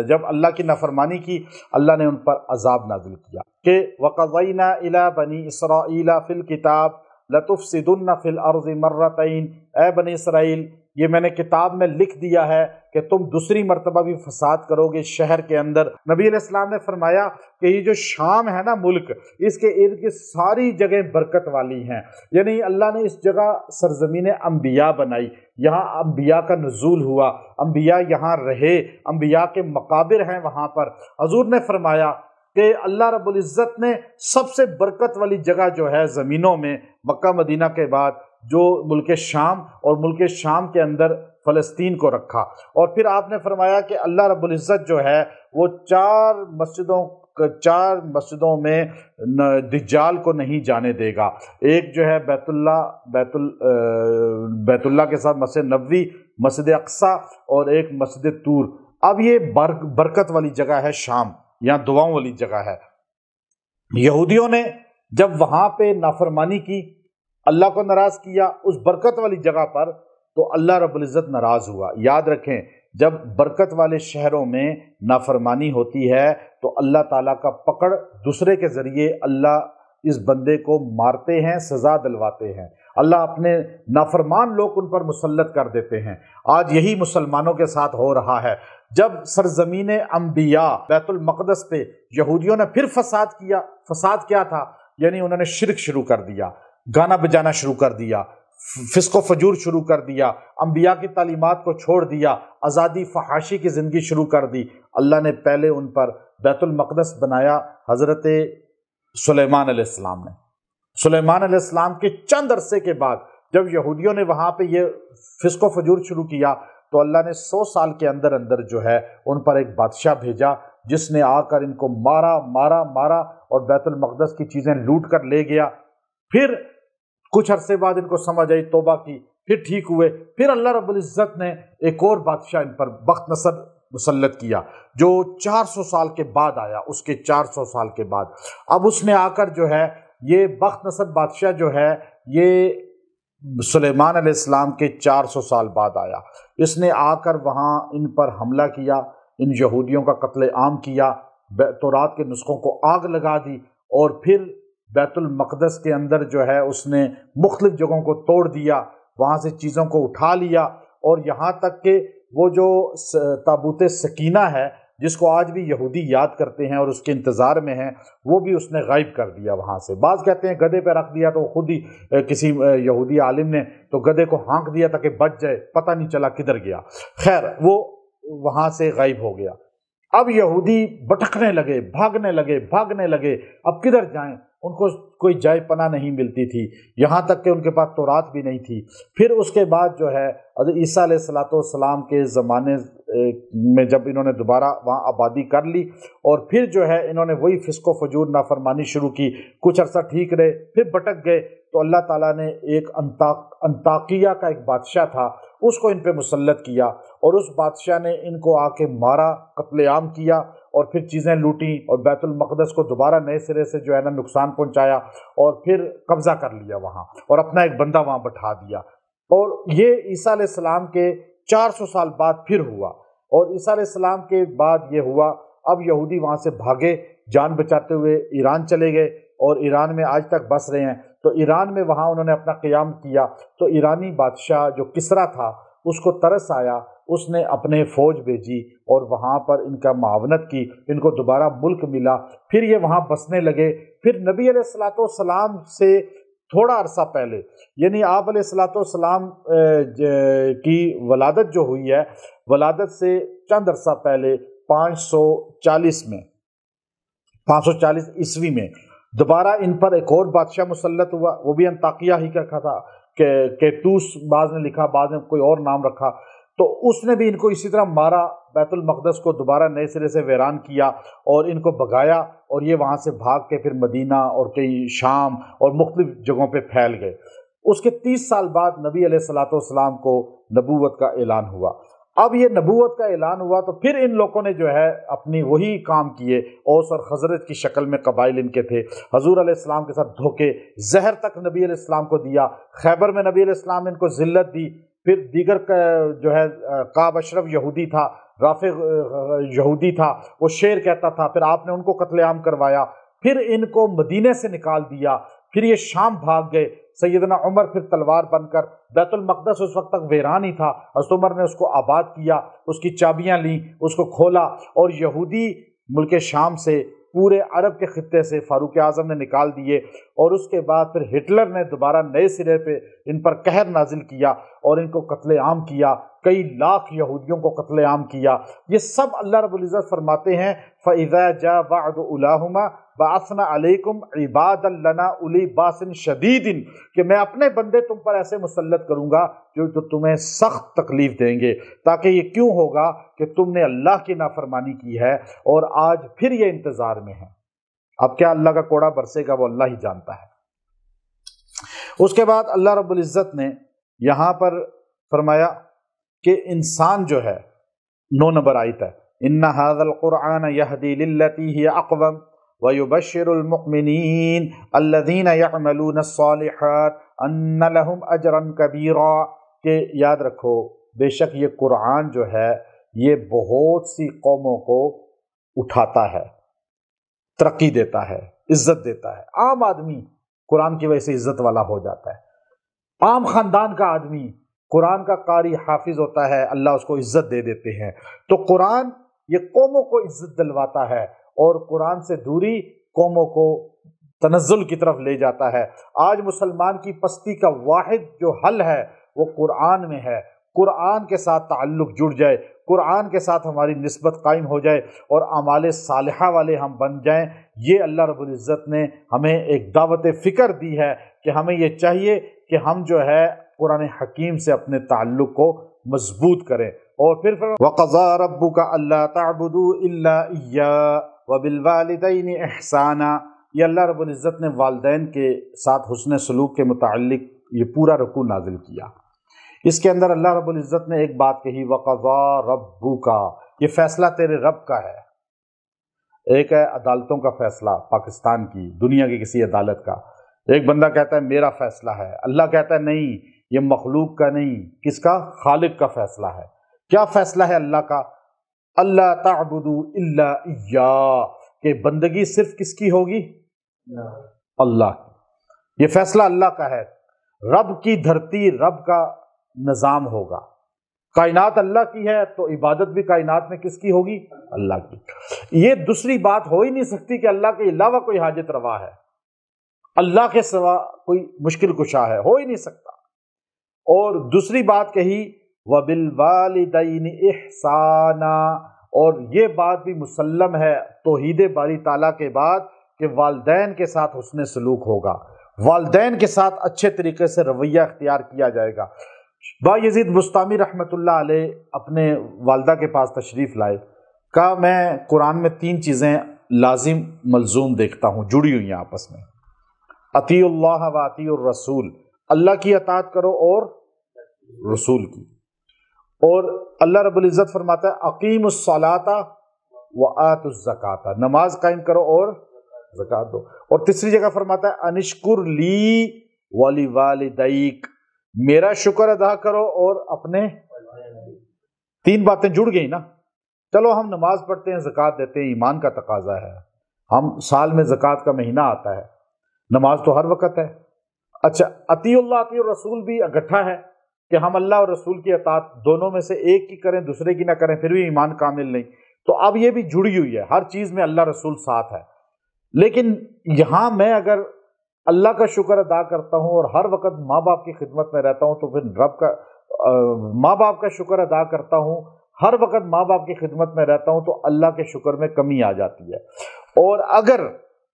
جب اللہ کی نافرمانی کی، اللہ نے ان پر عذاب نازل کیا کہ وَقَضَيْنَا إِلَىٰ بَنِي إِسْرَائِيلَ فِي الْكِتَابِ لَتُفْسِدُنَّ فِي الْأَرْضِ مَرَّتَيْنِ. اے بنی اسرائیل، یہ میں نے کتاب میں لکھ دیا ہے کہ تم دوسری مرتبہ بھی فساد کرو گے شہر کے اندر۔ نبی علیہ السلام نے فرمایا کہ یہ جو شام ہے نا ملک، اس کے ارد گرد ساری جگہیں برکت والی ہیں، یعنی اللہ نے اس جگہ سرزمین انبیاء بنائی، یہاں انبیاء کا نزول ہوا، انبیاء یہاں رہے، انبیاء کے مقابر ہیں وہاں پر۔ حضور نے فرمایا کہ اللہ رب العزت نے سب سے برکت والی جگہ جو ہے زمینوں میں مکہ مدینہ کے بعد جو ملک شام اور ملک شام کے اندر فلسطین کو رکھا، اور پھر آپ نے فرمایا کہ اللہ رب العزت جو ہے وہ چار مسجدوں میں دجال کو نہیں جانے دے گا، ایک جو ہے بیت اللہ کے ساتھ مسجد نبوی، مسجد اقصی، اور ایک مسجد طور۔ اب یہ برکت والی جگہ ہے شام، یہاں دعاؤں والی جگہ ہے۔ یہودیوں نے جب وہاں پہ نافرمانی کی، اللہ کو ناراض کیا اس برکت والی جگہ پر، تو اللہ رب العزت ناراض ہوا۔ یاد رکھیں جب برکت والے شہروں میں نافرمانی ہوتی ہے تو اللہ تعالیٰ کا پکڑ دوسرے کے ذریعے اللہ اس بندے کو مارتے ہیں، سزا دلواتے ہیں، اللہ اپنے نافرمان لوگ ان پر مسلط کر دیتے ہیں۔ آج یہی مسلمانوں کے ساتھ ہو رہا ہے۔ جب سرزمین انبیاء بیت المقدس پہ یہودیوں نے پھر فساد کیا، فساد کیا تھا؟ یعنی انہوں نے شرک شروع کر دیا، گانا بجانا شروع کر دیا، فسق و فجور شروع کر دیا، انبیاء کی تعلیمات کو چھوڑ دیا، آزادی فحاشی کی زندگی شروع کر دی۔ اللہ نے پہلے ان پر بیت المقدس بنایا حضرت سلیمان علیہ السلام نے۔ سلیمان علیہ السلام کے چند عرصے کے بعد جب یہودیوں نے وہاں پہ یہ فسق و فجور شروع کیا تو اللہ نے 100 سال کے اندر اندر جو ہے ان پر ایک بادشاہ بھیجا جس نے آ کر ان کو مارا اور بیت المقدس کی چیزیں لوٹ کر لے گیا۔ پھر کچھ عرصے بعد ان کو سمجھ آئی، توبہ کی، پھر ٹھیک ہوئے، پھر اللہ رب العزت نے ایک اور بادشاہ ان پر بخت نصر مسلط کیا جو 400 سال کے بعد آیا، اس کے 400 سال کے بعد اب اس نے آ کر جو ہے یہ بخت نصر بادشاہ جو ہے یہ سلیمان علیہ السلام کے 400 سال بعد آیا۔ اس نے آ کر وہاں ان پر حملہ کیا، ان یہودیوں کا قتل عام کیا، تورات کے نسخوں کو آگ لگا دی، اور پھر بیت المقدس کے اندر جو ہے اس نے مختلف جگہوں کو توڑ دیا، وہاں سے چیزوں کو اٹھا لیا، اور یہاں تک کہ وہ جو تابوت سکینہ ہے جس کو آج بھی یہودی یاد کرتے ہیں اور اس کے انتظار میں ہیں، وہ بھی اس نے غائب کر دیا وہاں سے۔ بعض کہتے ہیں گدھے پہ رکھ دیا، تو خود ہی کسی یہودی عالم نے تو گدھے کو ہانک دیا تاکہ بچ جائے، پتہ نہیں چلا کدھر گیا، خیر وہ وہاں سے غائب ہو گیا۔ اب یہودی بھٹکنے لگے، بھاگنے لگے، اب کدھر جائیں؟ ان کو کوئی جائے پناہ نہیں ملتی تھی، یہاں تک کہ ان کے پاس تورات بھی نہیں تھی۔ پھر اس کے بعد جو ہے حضرت عیسیٰ علیہ السلام کے زمانے میں جب انہوں نے دوبارہ وہاں آبادی کر لی، اور پھر جو ہے انہوں نے وہی فسق و فجور نافرمانی شروع کی، کچھ عرصہ ٹھیک رہے، پھر بھٹک گئے، تو اللہ تعالیٰ نے ایک انطاکیہ کا ایک بادشاہ تھا، اس کو ان پہ مسلط کیا، اور اس بادشاہ نے ان کو آ کے مارا، قتل عام کیا، اور پھر چیزیں لوٹیں، اور بیت المقدس کو دوبارہ نئے سرے سے جو ہے نا نقصان پہنچایا، اور پھر قبضہ کر لیا وہاں، اور اپنا ایک بندہ وہاں بٹھا دیا۔ اور یہ عیسیٰ علیہ السلام کے 400 سال بعد پھر ہوا، اور عیسیٰ علیہ السلام کے بعد یہ ہوا، اب یہودی وہاں سے بھاگے، جان بچاتے ہوئے ایران چلے گئے، اور ایران میں آج تک بس رہے ہیں۔ تو ایران میں وہاں انہوں نے اپنا قیام کیا، تو ایرانی بادشاہ جو کسریٰ تھا اس کو ترس آیا، اس نے اپنے فوج بھیجی اور وہاں پر ان کا معاونت کی، ان کو دوبارہ ملک ملا، پھر یہ وہاں بسنے لگے۔ پھر نبی علیہ السلام سے تھوڑا عرصہ پہلے، یعنی آپ علیہ السلام کی ولادت جو ہوئی ہے، ولادت سے چند عرصہ پہلے 540 عیسوی میں دوبارہ ان پر ایک اور بادشاہ مسلط ہوا، وہ بھی انطاکیہ ہی کا تھا، کہ توس بعض نے لکھا، بعض نے کوئی اور نام رکھا، تو اس نے بھی ان کو اسی طرح مارا، بیت المقدس کو دوبارہ نئے سرے سے ویران کیا اور ان کو بھگایا، اور یہ وہاں سے بھاگ کے پھر مدینہ اور کئی شام اور مختلف جگہوں پہ پھیل گئے۔ اس کے 30 سال بعد نبی علیہ السلام کو نبوت کا اعلان ہوا۔ اب یہ نبوت کا اعلان ہوا تو پھر ان لوگوں نے جو ہے اپنی وہی کام کیے، اوس اور خزرج کی شکل میں قبائل ان کے تھے، حضور علیہ السلام کے ساتھ دھوکے، زہر تک نبی علیہ السلام کو دیا، خیبر میں نبی علیہ السلام نے ان کو ذلت دی، پھر دیگر جو ہے کعب اشرف یہودی تھا، رافع یہودی تھا، وہ شعر کہتا تھا، پھر آپ نے ان کو قتل عام کروایا، پھر ان کو مدینے سے نکال دیا، پھر یہ شام بھاگ گئے، سیدنا عمر پھر تلوار بن کر، بیت المقدس اس وقت تک ویران ہی تھا، حضرت عمر نے اس کو آباد کیا، اس کی چابیاں لیں، اس کو کھولا، اور یہودی ملک شام سے، پورے عرب کے خطے سے فاروق اعظم نے نکال دیے، اور اس کے بعد پھر ہٹلر نے دوبارہ نئے سرے پہ ان پر قہر نازل کیا اور ان کو قتل عام کیا، کئی لاکھ یہودیوں کو قتل عام کیا۔ یہ سب اللہ رب العزت فرماتے ہیں فَإِذَا جَاءَ وَعْدُ أُولَاهُمَا بَعَثْنَا عَلَيْكُمْ عِبَادًا لَنَا أُولِي بَأْسٍ شَدِيدٍ، کہ میں اپنے بندے تم پر ایسے مسلط کروں گا جو تمہیں سخت تکلیف دیں گے۔ تاکہ یہ کیوں ہوگا کہ تم نے اللہ کی نافرمانی کی ہے اور آج پھر یہ انتظار میں ہے۔ اب کیا اللہ کا کوڑا برسے گا وہ اللہ ہی جانتا ہے۔ اس کے بعد اللہ رب العزت نے یہاں پر فرمایا کہ انسان جو ہے، 9 نمبر آیت ہے، إِنَّ هَذَا الْقُرْآنَ يَهْدِي لِلَّتِي هِيَ أَقْوَمُ وَيُبَشِّرُ الْمُؤْمِنِينَ الَّذِينَ يَعْمَلُونَ الصَّالِحَاتِ أَنَّ لَهُمْ أَجْرًا كَبِيرًا، کہ یاد رکھو بے شک یہ قرآن جو ہے یہ بہت سی قوموں کو اٹھاتا ہے، ترقی دیتا ہے، عزت دیتا ہے۔ عام آدمی قرآن کی وجہ سے عزت والا ہو جاتا ہے، عام خاندان کا آدمی قرآن کا قاری حافظ ہوتا ہے، اللہ اس کو عزت دے دیتے ہیں۔ تو قرآن یہ قوموں کو عزت دلواتا ہے، اور قرآن سے دوری قوموں کو تنزل کی طرف لے جاتا ہے۔ آج مسلمان کی پستی کا واحد جو حل ہے وہ قرآن میں ہے۔ قرآن کے ساتھ تعلق جڑ جائے، قرآن کے ساتھ ہماری نسبت قائم ہو جائے اور اعمال صالحہ والے ہم بن جائیں۔ یہ اللہ رب العزت نے ہمیں ایک دعوت فکر دی ہے کہ ہمیں یہ چاہیے کہ ہم جو ہے قرآن حکیم سے اپنے تعلق کو مضبوط کریں۔ اور پھر وَقَضَىٰ رَبُّكَ أَلَّا تَعْبُدُوا إِلَّا إِيَّاهُ وَبِالْوَالِدَيْنِ إِحْسَانًا، یہ اللہ رب العزت نے والدین کے ساتھ حسن سلوک کے متعلق یہ پورا رکوع نازل کیا۔ اس کے اندر اللہ رب العزت نے ایک بات کہی، وَقَضَىٰ رَبُّكَ، یہ فیصلہ تیرے رب کا ہے۔ ایک ہے عدالتوں کا فیصلہ، پاکستان کی، دنیا کی کسی عدالت کا، ایک بندہ کہتا ہے میرا فیصلہ ہے، اللہ کہتا ہے نہیں یہ مخلوق کا نہیں، کس کا؟ خالق کا فیصلہ ہے۔ کیا فیصلہ ہے اللہ کا؟ اللہ تعبدوا الا اياه، کہ بندگی صرف کس کی ہوگی؟ اللہ کی۔ یہ فیصلہ اللہ کا ہے۔ رب کی دھرتی، رب کا نظام ہوگا۔ کائنات اللہ کی ہے تو عبادت بھی کائنات میں کس کی ہوگی؟ اللہ کی۔ یہ دوسری بات ہو ہی نہیں سکتی کہ اللہ کے علاوہ کوئی حاجت روا ہے، اللہ کے سوا کوئی مشکل کشا ہے، ہو ہی نہیں سکتا۔ اور دوسری بات کہی وَبِالْوَالِدَيْنِ إِحْسَانًا، اور یہ بات بھی مسلم ہے توحید باری تعالیٰ کے بعد کہ والدین کے ساتھ حسن سلوک ہوگا، والدین کے ساتھ اچھے طریقے سے رویہ اختیار کیا جائے گا۔ بایزید بستامی رحمۃ اللہ علیہ اپنے والدہ کے پاس تشریف لائے، کہا میں قرآن میں 3 چیزیں لازم ملزوم دیکھتا ہوں جڑی ہوئی ہیں آپس میں، اطیع اللہ و اطیع الرسول، اللہ کی اطاعت کرو اور رسول کی۔ اور اللہ رب العزت فرماتا ہے اقیم الصلاۃ وآتوا الزکاۃ، نماز قائم کرو اور زکات دو۔ اور تیسری جگہ فرماتا ہے انشکر لی ولوالدیک، میرا شکر ادا کرو اور اپنے، 3 باتیں جڑ گئی نا۔ چلو ہم نماز پڑھتے ہیں، زکات دیتے ہیں، ایمان کا تقاضا ہے، ہم سال میں زکات کا مہینہ آتا ہے، نماز تو ہر وقت ہے۔ اچھا اطیع اللہ اطیع الرسول بھی اکٹھا ہے کہ ہم اللہ اور رسول کی اطاعت دونوں میں سے ایک کی کریں، دوسرے کی نہ کریں، پھر بھی ایمان کامل نہیں۔ تو اب یہ بھی جڑی ہوئی ہے، ہر چیز میں اللہ رسول ساتھ ہے۔ لیکن یہاں میں اگر اللہ کا شکر ادا کرتا ہوں اور ہر وقت ماں باپ کی خدمت میں رہتا ہوں تو پھر رب کا ماں باپ کا شکر ادا کرتا ہوں، ہر وقت ماں باپ کی خدمت میں رہتا ہوں تو اللہ کے شکر میں کمی آ جاتی ہے۔ اور اگر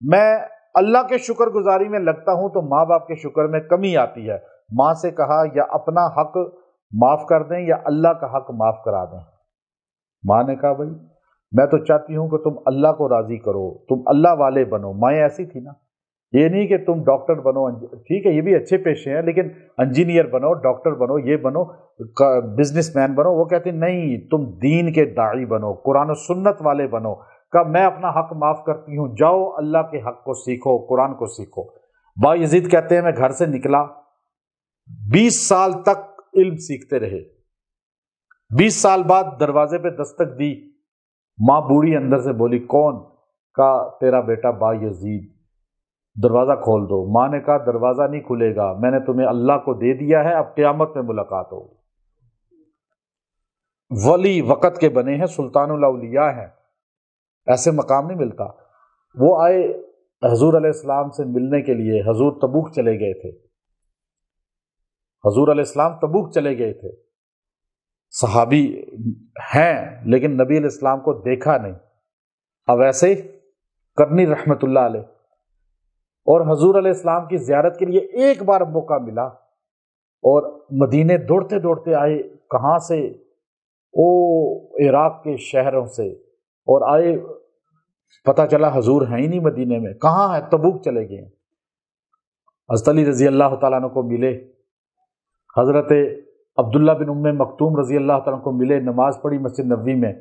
میں اللہ کے شکر گزاری میں لگتا ہوں تو ماں باپ کے شکر میں کمی آتی ہے۔ ماں سے کہا یا اپنا حق معاف کر دیں یا اللہ کا حق معاف کرا دیں۔ ماں نے کہا بھائی میں تو چاہتی ہوں کہ تم اللہ کو راضی کرو، تم اللہ والے بنو۔ مائیں ایسی تھی نا، یہ نہیں کہ تم ڈاکٹر بنو، ٹھیک ہے یہ بھی اچھے پیشے ہیں، لیکن انجینئر بنو، ڈاکٹر بنو، یہ بنو، بزنس مین بنو۔ وہ کہتے نہیں تم دین کے داعی بنو، قرآن و سنت والے بنو۔ کہ میں اپنا حق معاف کرتی ہوں، جاؤ اللہ کے حق کو سیکھو، قرآن کو سیکھو۔ بایزید کہتے ہیں میں گھر سے نکلا، 20 سال تک علم سیکھتے رہے۔ 20 سال بعد دروازے پہ دستک دی، ماں بوڑھی اندر سے بولی کون؟ کہا تیرا بیٹا بایزید۔ دروازہ کھول دو۔ ماں نے کہا دروازہ نہیں کھلے گا، میں نے تمہیں اللہ کو دے دیا ہے، اب قیامت میں ملاقات ہو۔ ولی وقت کے بنے ہیں، سلطان الاولیاء ہیں، ایسے مقام نہیں ملتا۔ وہ آئے حضور علیہ السلام سے ملنے کے لیے، حضور تبوک چلے گئے تھے، حضور علیہ السلام تبوک چلے گئے تھے، صحابی ہیں لیکن نبی علیہ السلام کو دیکھا نہیں۔ اب ایسے کرنی رحمت اللہ علیہ اور حضور علیہ السلام کی زیارت کے لیے ایک بار موقع ملا اور مدینے دوڑتے دوڑتے آئے، کہاں سے؟ او عراق کے شہروں سے، اور آئے، پتہ چلا حضور ہیں ہی نہیں مدینے میں، کہاں ہے؟ تبوک چلے گئے۔ حضرت علی رضی اللہ تعالیٰ عنہ کو ملے، حضرت عبداللہ بن ام مکتوم رضی اللہ تعالیٰ عنہ کو ملے، نماز پڑھی مسجد نبوی میں۔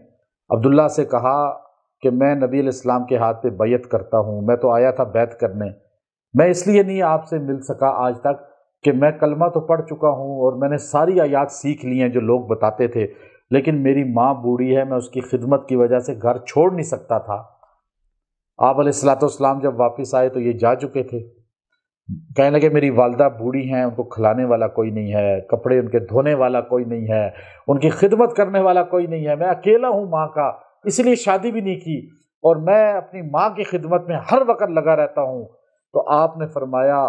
عبداللہ سے کہا کہ میں نبی علیہ السلام کے ہاتھ پہ بیعت کرتا ہوں، میں تو آیا تھا بیعت کرنے، میں اس لیے نہیں آپ سے مل سکا آج تک کہ میں کلمہ تو پڑھ چکا ہوں اور میں نے ساری آیات سیکھ لی ہیں جو لوگ بتاتے تھے، لیکن میری ماں بوڑھی ہے، میں اس کی خدمت کی وجہ سے گھر چھوڑ نہیں سکتا تھا۔ آپ علیہ الصلوۃ والسلام جب واپس آئے تو یہ جا چکے تھے، کہنے لگے میری والدہ بوڑھی ہیں، ان کو کھلانے والا کوئی نہیں ہے، کپڑے ان کے دھونے والا کوئی نہیں ہے، ان کی خدمت کرنے والا کوئی نہیں ہے، میں اکیلا ہوں ماں کا، اس لیے شادی بھی نہیں کی اور میں اپنی ماں کی خدمت میں ہر وقت لگا رہتا ہوں۔ تو آپ نے فرمایا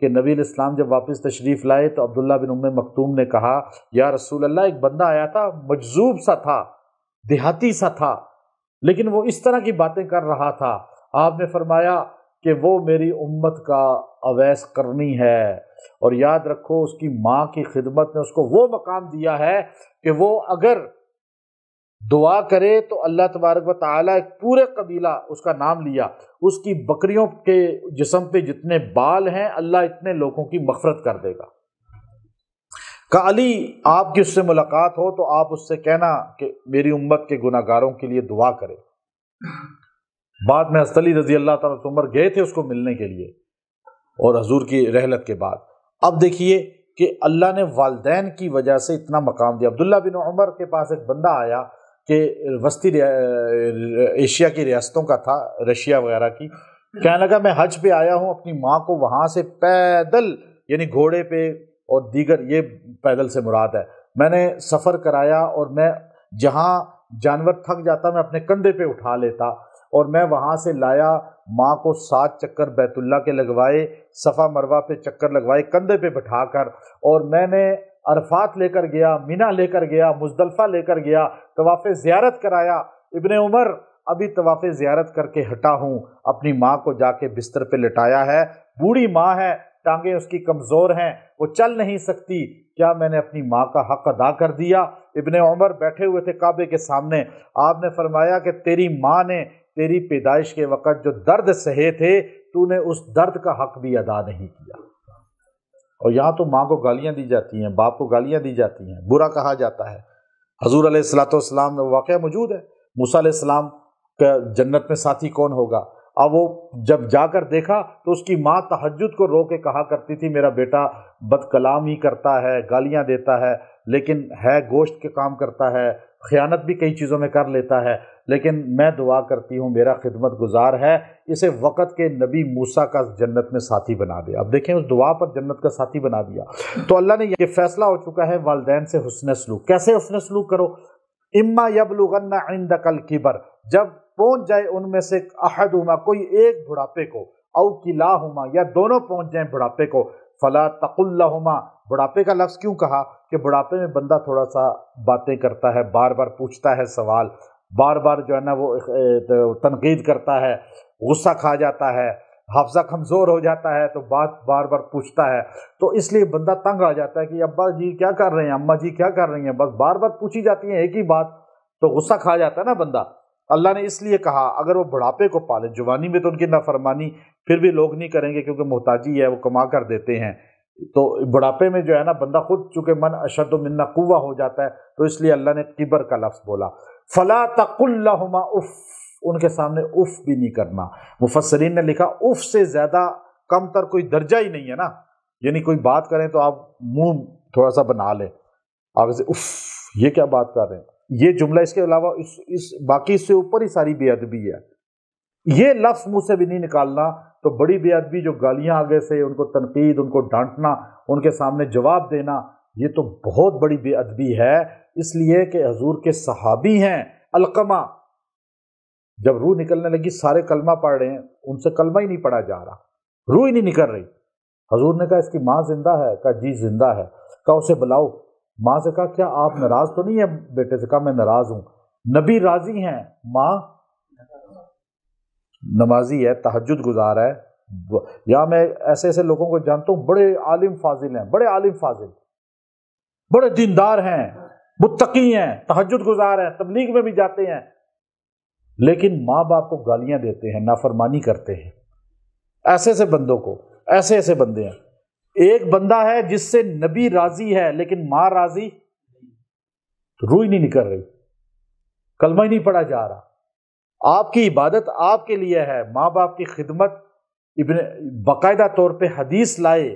کہ نبی علیہ السلام جب واپس تشریف لائے تو عبداللہ بن ام مکتوم نے کہا یا رسول اللہ، ایک بندہ آیا تھا، مجذوب سا تھا، دیہاتی سا تھا، لیکن وہ اس طرح کی باتیں کر رہا تھا۔ آپ نے فرمایا کہ وہ میری امت کا اویس قرنی ہے، اور یاد رکھو اس کی ماں کی خدمت نے اس کو وہ مقام دیا ہے کہ وہ اگر دعا کرے تو اللہ تبارک و تعالیٰ ایک پورے قبیلہ، اس کا نام لیا، اس کی بکریوں کے جسم پہ جتنے بال ہیں اللہ اتنے لوگوں کی مغفرت کر دے گا۔ کہ علی آپ کی اس سے ملاقات ہو تو آپ اس سے کہنا کہ میری امت کے گناہ گاروں کے لیے دعا کرے۔ بعد میں حضرت علی رضی اللہ تعالیٰ عمر گئے تھے اس کو ملنے کے لیے، اور حضور کی رحلت کے بعد اب دیکھیے کہ اللہ نے والدین کی وجہ سے اتنا مقام دیا۔ عبداللہ بن عمر کے پاس ایک بندہ آیا کہ وسطی ایشیا کی ریاستوں کا تھا، رشیا وغیرہ کی، کہنے لگا میں حج پہ آیا ہوں، اپنی ماں کو وہاں سے پیدل، یعنی گھوڑے پہ اور دیگر، یہ پیدل سے مراد ہے، میں نے سفر کرایا، اور میں جہاں جانور تھک جاتا میں اپنے کندھے پہ اٹھا لیتا، اور میں وہاں سے لایا، ماں کو 7 چکر بیت اللہ کے لگوائے، صفا مروہ پہ چکر لگوائے کندھے پہ بٹھا کر، اور میں نے عرفات لے کر گیا، مینا لے کر گیا، مزدلفہ لے کر گیا، طواف زیارت کرایا۔ ابن عمر ابھی طواف زیارت کر کے ہٹا ہوں، اپنی ماں کو جا کے بستر پہ لٹایا ہے، بوڑھی ماں ہے، ٹانگیں اس کی کمزور ہیں، وہ چل نہیں سکتی، کیا میں نے اپنی ماں کا حق ادا کر دیا؟ ابن عمر بیٹھے ہوئے تھے کعبے کے سامنے، آپ نے فرمایا کہ تیری ماں نے تیری پیدائش کے وقت جو درد سہے تھے، تو نے اس درد کا حق بھی ادا نہیں کیا۔ اور یہاں تو ماں کو گالیاں دی جاتی ہیں، باپ کو گالیاں دی جاتی ہیں، برا کہا جاتا ہے۔ حضور علیہ الصلوۃ والسلام میں واقعہ موجود ہے، موسیٰ علیہ السلام کا جنت میں ساتھی کون ہوگا؟ اب وہ جب جا کر دیکھا تو اس کی ماں تہجد کو رو کے کہا کرتی تھی میرا بیٹا بد کلام ہی کرتا ہے، گالیاں دیتا ہے، لیکن ہے گوشت کے کام کرتا ہے، خیانت بھی کئی چیزوں میں کر لیتا ہے، لیکن میں دعا کرتی ہوں میرا خدمت گزار ہے، اسے وقت کے نبی موسیٰ کا جنت میں ساتھی بنا دے۔ اب دیکھیں اس دعا پر جنت کا ساتھی بنا دیا۔ تو اللہ نے یہ فیصلہ ہو چکا ہے والدین سے حسن سلوک۔ کیسے حسن سلوک کرو؟ اما یبلغن عندک الکبر، جب پہنچ جائے ان میں سے احدہما، کوئی ایک بڑھاپے کو، او کلاہما، یا دونوں پہنچ جائیں بڑھاپے کو، فلا تقل لہما، بڑھاپے کا لفظ کیوں کہا؟ کہ بڑھاپے میں بندہ تھوڑا سا باتیں کرتا ہے، بار بار پوچھتا ہے سوال، بار بار جو ہے نا وہ تنقید کرتا ہے، غصہ کھا جاتا ہے، حافظہ کمزور ہو جاتا ہے تو بات بار بار پوچھتا ہے، تو اس لیے بندہ تنگ آ جاتا ہے کہ ابا جی کیا کر رہے ہیں، اماں جی کیا کر رہی ہیں، بس بار بار پوچھی جاتی ہیں ایک ہی بات، تو غصہ کھا جاتا ہے نا بندہ۔ اللہ نے اس لیے کہا اگر وہ بڑھاپے کو پالے، جوانی میں تو ان کی نافرمانی پھر بھی لوگ نہیں کریں گے کیونکہ محتاجی ہے، وہ کما کر دیتے ہیں، تو بڑھاپے میں جو ہے نا بندہ خود چونکہ من اشد منا قوہ ہو جاتا ہے، تو اس لیے اللہ نے کبر کا لفظ بولا۔ فلا تقل لہما اف، ان کے سامنے اف بھی نہیں کرنا۔ مفسرین نے لکھا اف سے زیادہ کم تر کوئی درجہ ہی نہیں ہے نا، یعنی کوئی بات کریں تو آپ منہ تھوڑا سا بنا لیں آگے سے، اف یہ کیا بات کر رہے ہیں، یہ جملہ، اس کے علاوہ اس باقی اس سے اوپر ہی ساری بے ادبی ہے۔ یہ لفظ منہ سے بھی نہیں نکالنا تو بڑی بے ادبی، جو گالیاں آگے سے، ان کو تنقید، ان کو ڈانٹنا، ان کے سامنے جواب دینا، یہ تو بہت بڑی بے ادبی ہے، اس لیے کہ حضور کے صحابی ہیں۔ علقمہ جب روح نکلنے لگی، سارے کلمہ پڑھ رہے ہیں، ان سے کلمہ ہی نہیں پڑھا جا رہا، روح ہی نہیں نکل رہی۔ حضور نے کہا اس کی ماں زندہ ہے؟ کہا جی زندہ ہے۔ کہا اسے بلاؤ۔ ماں سے کہا کیا آپ ناراض تو نہیں ہیں بیٹے سے؟ کہا میں ناراض ہوں۔ نبی راضی ہیں، ماں نمازی ہے، تہجد گزار ہے۔ یا میں ایسے ایسے لوگوں کو جانتا ہوں، بڑے عالم فاضل ہیں، بڑے عالم فاضل، بڑے دیندار ہیں، متقی ہیں، تہجد گزار ہیں، تبلیغ میں بھی جاتے ہیں، لیکن ماں باپ کو گالیاں دیتے ہیں، نافرمانی کرتے ہیں۔ ایسے ایسے بندوں کو، ایسے ایسے بندے ہیں۔ ایک بندہ ہے جس سے نبی راضی ہے لیکن ماں راضی، روح ہی نہیں نکل رہی، کلمہ ہی نہیں پڑھا جا رہا۔ آپ کی عبادت آپ کے لیے ہے، ماں باپ کی خدمت۔ ابن باقاعدہ طور پہ حدیث لائے،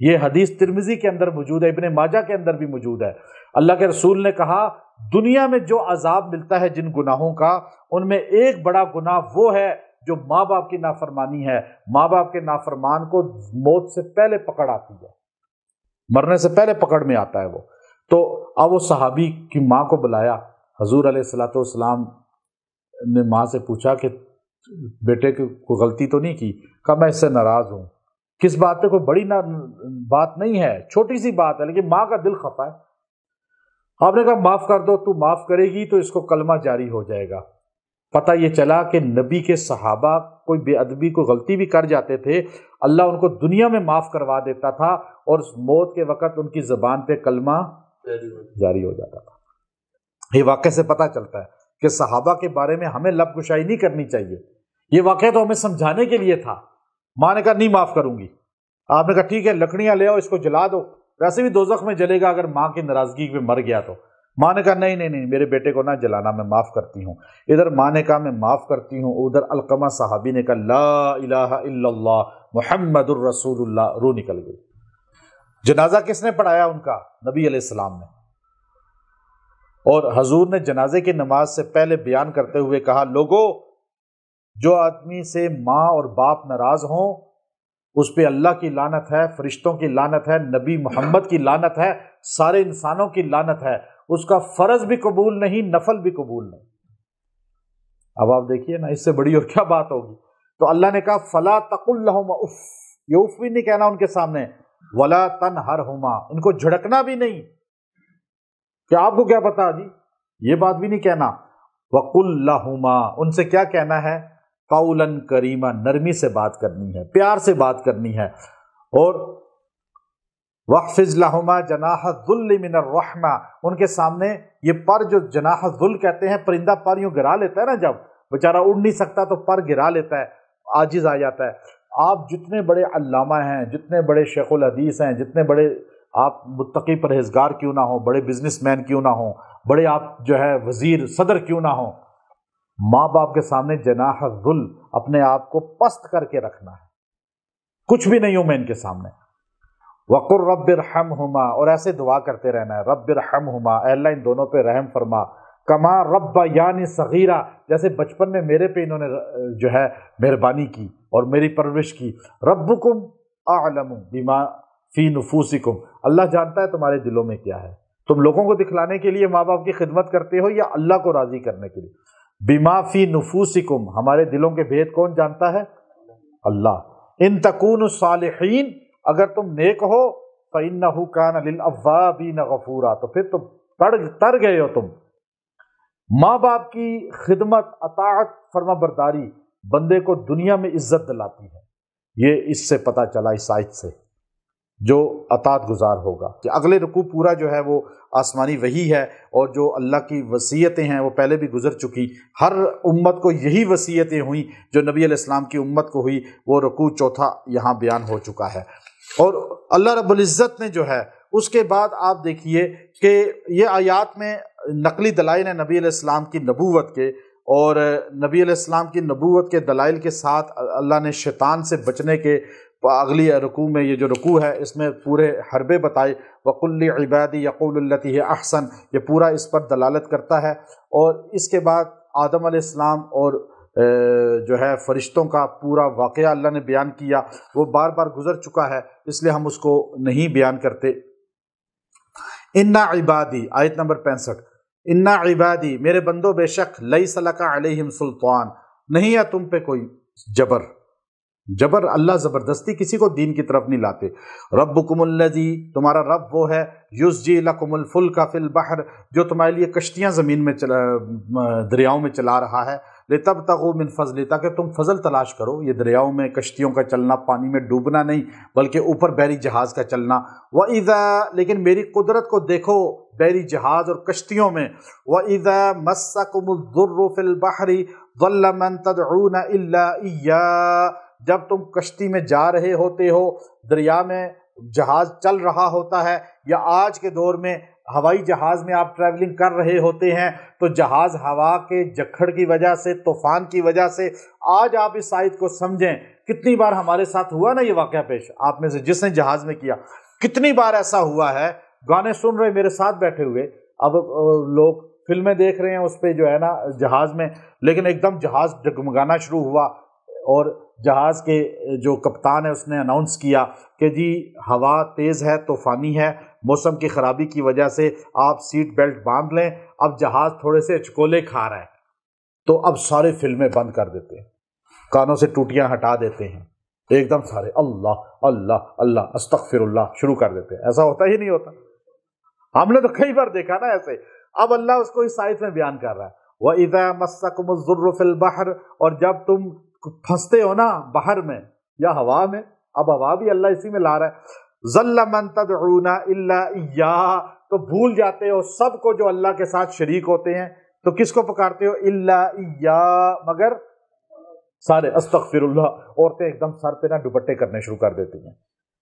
یہ حدیث ترمذی کے اندر موجود ہے، ابن ماجہ کے اندر بھی موجود ہے۔ اللہ کے رسول نے کہا دنیا میں جو عذاب ملتا ہے جن گناہوں کا، ان میں ایک بڑا گناہ وہ ہے جو ماں باپ کی نافرمانی ہے۔ ماں باپ کے نافرمان کو موت سے پہلے پکڑ آتی ہے، مرنے سے پہلے پکڑ میں آتا ہے وہ۔ تو اب وہ صحابی کی ماں کو بلایا، حضور علیہ الصلوۃ والسلام نے ماں سے پوچھا کہ بیٹے کی کوئی غلطی تو نہیں کی؟ کہا میں اس سے ناراض ہوں۔ کس بات پہ؟ کوئی بڑی بات نہیں ہے، چھوٹی سی بات ہے، لیکن ماں کا دل خفا ہے۔ آپ نے کہا معاف کر دو، تو معاف کرے گی تو اس کو کلمہ جاری ہو جائے گا۔ پتہ یہ چلا کہ نبی کے صحابہ کوئی بے ادبی، کوئی غلطی بھی کر جاتے تھے، اللہ ان کو دنیا میں معاف کروا دیتا تھا، اور موت کے وقت ان کی زبان پہ کلمہ جاری ہو جاتا تھا۔ یہ واقعے سے پتہ چلتا ہے کہ صحابہ کے بارے میں ہمیں لب کشائی نہیں کرنی چاہیے۔ یہ واقعہ تو ہمیں سمجھانے کے لیے تھا۔ ماں نے کہا نہیں معاف کروں گی۔ آپ نے کہا ٹھیک ہے، لکڑیاں لے آؤ، اس کو جلا دو، ویسے بھی دوزخ میں جلے گا اگر ماں کی ناراضگی پہ مر گیا تو۔ ماں نے کہا نہیں نہیں نہیں، میرے بیٹے کو نہ جلانا، میں معاف کرتی ہوں۔ ادھر ماں نے کہا میں معاف کرتی ہوں، ادھر علقمہ صحابی نے کہا لا الہ الا اللہ محمد الرسول اللہ، روح نکل گئی۔ جنازہ کس نے پڑھایا ان کا؟ نبی علیہ السلام نے۔ اور حضور نے جنازے کی نماز سے پہلے بیان کرتے ہوئے کہا لوگو، جو آدمی سے ماں اور باپ ناراض ہوں اس پہ اللہ کی لعنت ہے، فرشتوں کی لعنت ہے، نبی محمد کی لعنت ہے، سارے انسانوں کی لعنت ہے۔ اس کا فرض بھی قبول نہیں، نفل بھی قبول نہیں۔ اب آپ دیکھیے نا، اس سے بڑی اور کیا بات ہوگی۔ تو اللہ نے کہا فلا تقل لہما اف، یہ اف بھی نہیں کہنا ان کے سامنے، ولا تنہرہما، ان کو جھڑکنا بھی نہیں کہ آپ کو کیا پتا جی، یہ بات بھی نہیں کہنا۔ وقل لہما، ان سے کیا کہنا ہے؟ قولا کریما، نرمی سے بات کرنی ہے، پیار سے بات کرنی ہے۔ اور وَاخْفِضْ لَهُمَا جَنَاحَ الذُّلِّ مِنَ الرَّحْمَةِ، ان کے سامنے یہ پر جو جناح الذل کہتے ہیں، پرندہ پر یوں گرا لیتا ہے نا، جب بیچارہ اڑ نہیں سکتا تو پر گرا لیتا ہے، عاجز آ جاتا ہے۔ آپ جتنے بڑے علامہ ہیں، جتنے بڑے شیخ الحدیث ہیں، جتنے بڑے آپ متقی پرہیزگار کیوں نہ ہوں، بڑے بزنس مین کیوں نہ ہوں، بڑے آپ جو ہے وزیر صدر کیوں نہ ہوں، ماں باپ کے سامنے جناح الذل، اپنے آپ کو پست کر کے رکھنا ہے، کچھ بھی نہیں ہوں میں ان کے سامنے۔ وَقُلْ رَبِّ ارْحَمْهُمَا، اور ایسے دعا کرتے رہنا ہے، رب ارحمہما، اے اللہ ان دونوں پہ رحم فرما، کما ربیانی صغیرہ، جیسے بچپن میں میرے پہ انہوں نے جو ہے مہربانی کی اور میری پرورش کی۔ ربکم اعلم بما فی نفوسکم، اللہ جانتا ہے تمہارے دلوں میں کیا ہے۔ تم لوگوں کو دکھلانے کے لیے ماں باپ کی خدمت کرتے ہو یا اللہ کو راضی کرنے کے لیے؟ بما فی نفوسکم، ہمارے دلوں کے بھید کون جانتا ہے؟ اللہ۔ ان تکونوا صالحین، اگر تم نیک ہو، فإنہ کان للأوابین غفورا، تو پھر تم تر گئے ہو۔ تم ماں باپ کی خدمت، اطاعت، فرما برداری بندے کو دنیا میں عزت دلاتی ہے۔ یہ اس سے پتہ چلا اس آیت سے، جو اطاعت گزار ہوگا۔ کہ اگلے رکوع پورا جو ہے وہ آسمانی وحی ہے، اور جو اللہ کی وصیتیں ہیں وہ پہلے بھی گزر چکی۔ ہر امت کو یہی وصیتیں ہوئیں جو نبی علیہ السلام کی امت کو ہوئی، وہ رکوع چوتھا یہاں بیان ہو چکا ہے۔ اور اللہ رب العزت نے جو ہے اس کے بعد آپ دیکھیے کہ یہ آیات میں نقلی دلائل ہیں نبی علیہ السلام کی نبوت کے، اور نبی علیہ السلام کی نبوت کے دلائل کے ساتھ اللہ نے شیطان سے بچنے کے اگلی رکوع میں، یہ جو رکوع ہے اس میں پورے حربے بتائے، وَقُلْ لِعِبَادِي يَقُولُ الَّتِي هِيَ أَحْسَنُ، یہ پورا اس پر دلالت کرتا ہے۔ اور اس کے بعد آدم علیہ السلام اور جو ہے فرشتوں کا پورا واقعہ اللہ نے بیان کیا، وہ بار بار گزر چکا ہے، اس لیے ہم اس کو نہیں بیان کرتے۔ انا عبادی، آیت نمبر 65، انا عبادی، میرے بندو بے شک، لیس لک علیہم سلطان، نہیں ہے تم پہ کوئی جبر، اللہ زبردستی کسی کو دین کی طرف نہیں لاتے۔ ربکم الذی، تمہارا رب وہ ہے، یزجی لکم الفلک فی البحر، جو تمہارے لیے کشتیاں زمین میں دریاؤں میں چلا رہا ہے، لتبتغوا من فضل، تاکہ تم فضل تلاش کرو۔ یہ دریاؤں میں کشتیوں کا چلنا، پانی میں ڈوبنا نہیں بلکہ اوپر بحری جہاز کا چلنا۔ وَإِذَا، لیکن میری قدرت کو دیکھو بحری جہاز اور کشتیوں میں، وَإِذَا مَسَّكُمُ الضُّرُّ فِي الْبَحْرِ ضَلَّ مَن تَدْعُونَ إِلَّا إِيَّاهُ، جب تم کشتی میں جا رہے ہوتے ہو، دریا میں جہاز چل رہا ہوتا ہے، یا آج کے دور میں ہوائی جہاز میں آپ ٹریولنگ کر رہے ہوتے ہیں، تو جہاز ہوا کے جکھڑ کی وجہ سے، طوفان کی وجہ سے، آج آپ اس آیت کو سمجھیں، کتنی بار ہمارے ساتھ ہوا نا یہ واقعہ پیش، آپ میں سے جس نے جہاز میں کیا، کتنی بار ایسا ہوا ہے، گانے سن رہے میرے ساتھ بیٹھے ہوئے، اب لوگ فلمیں دیکھ رہے ہیں اس پہ جو ہے نا جہاز میں، لیکن ایک دم جہاز ڈگمگانا شروع ہوا، اور جہاز کے جو کپتان ہے اس نے اناؤنس کیا کہ جی ہوا تیز ہے، طوفانی ہے، موسم کی خرابی کی وجہ سے آپ سیٹ بیلٹ باندھ لیں، اب جہاز تھوڑے سے اچکولے کھا رہا ہے، تو اب سارے فلمیں بند کر دیتے ہیں، کانوں سے ٹوٹیاں ہٹا دیتے ہیں، ایک دم سارے اللہ اللہ اللہ استغفر اللہ شروع کر دیتے ہیں۔ ایسا ہوتا ہی نہیں ہوتا، ہم نے تو کئی بار دیکھا نا ایسے۔ اب اللہ اس کو اس آیت میں بیان کر رہا ہے، وَإِذَا مَسَّكُمُ الضُّرُّ فِي الْبَحْرِ، اور جب تم پھنستے ہو نا باہر میں یا ہوا میں، اب ہوا بھی اللہ اسی میں لا رہا ہے، ظَلَّ مَن تَدْعُونَ إِلَّا إِيَّاهُ، تو بھول جاتے ہو سب کو جو اللہ کے ساتھ شریک ہوتے ہیں، تو کس کو پکارتے ہو؟ إِلَّا إِيَّاهُ، مگر سارے استغفر اللہ، عورتیں ایک دم سر پہ نا دوپٹے کرنے شروع کر دیتی ہیں،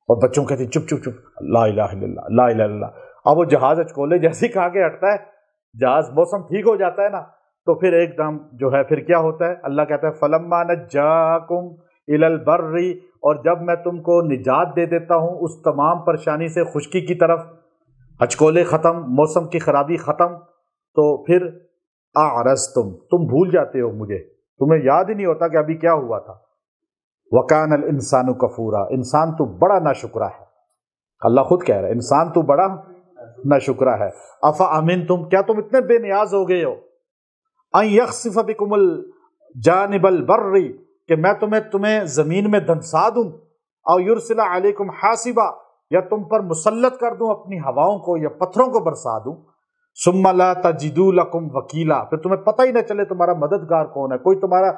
اور بچوں کہتے ہیں چپ چپ چپ، لا الہ الا اللہ لا الہ الا اللہ۔ اب وہ جہاز اچکولے جیسے کھا کے ہٹتا ہے، جہاز موسم ٹھیک ہو جاتا ہے نا، تو پھر ایک دم جو ہے پھر کیا ہوتا ہے، اللہ کہتا ہے فَلَمَّا نَجَّاكُمْ إِلَى الْبَرِّ، اور جب میں تم کو نجات دے دیتا ہوں اس تمام پریشانی سے، خشکی کی طرف، اچکولے ختم، موسم کی خرابی ختم، تو پھر اعرضتم، تم بھول جاتے ہو مجھے، تمہیں یاد ہی نہیں ہوتا کہ ابھی کیا ہوا تھا۔ وَكَانَ الْإِنسَانُ كَفُورًا، انسان تو بڑا ناشکرا ہے، اللہ خود کہہ رہا ہے انسان تو بڑا ناشکرا ہے۔ أَفَأَمِنْتُمْ، کیا تم اتنے بے نیاز ہو گئے ہو، أَن يَخْسِفَ بِكُمُ الْجَانِبَ الْبَرِّ، کہ میں تمہیں زمین میں دھنسا دوں، أَوْ يُرْسِلَ عَلَيْكُمْ حَاصِبًا، یا تم پر مسلط کر دوں اپنی ہواؤں کو یا پتھروں کو برسا دوں، ثُمَّ لَا تَجِدُوا لَكُمْ وَكِيلًا، پھر تمہیں پتہ ہی نہ چلے تمہارا مددگار کون ہے، کوئی تمہارا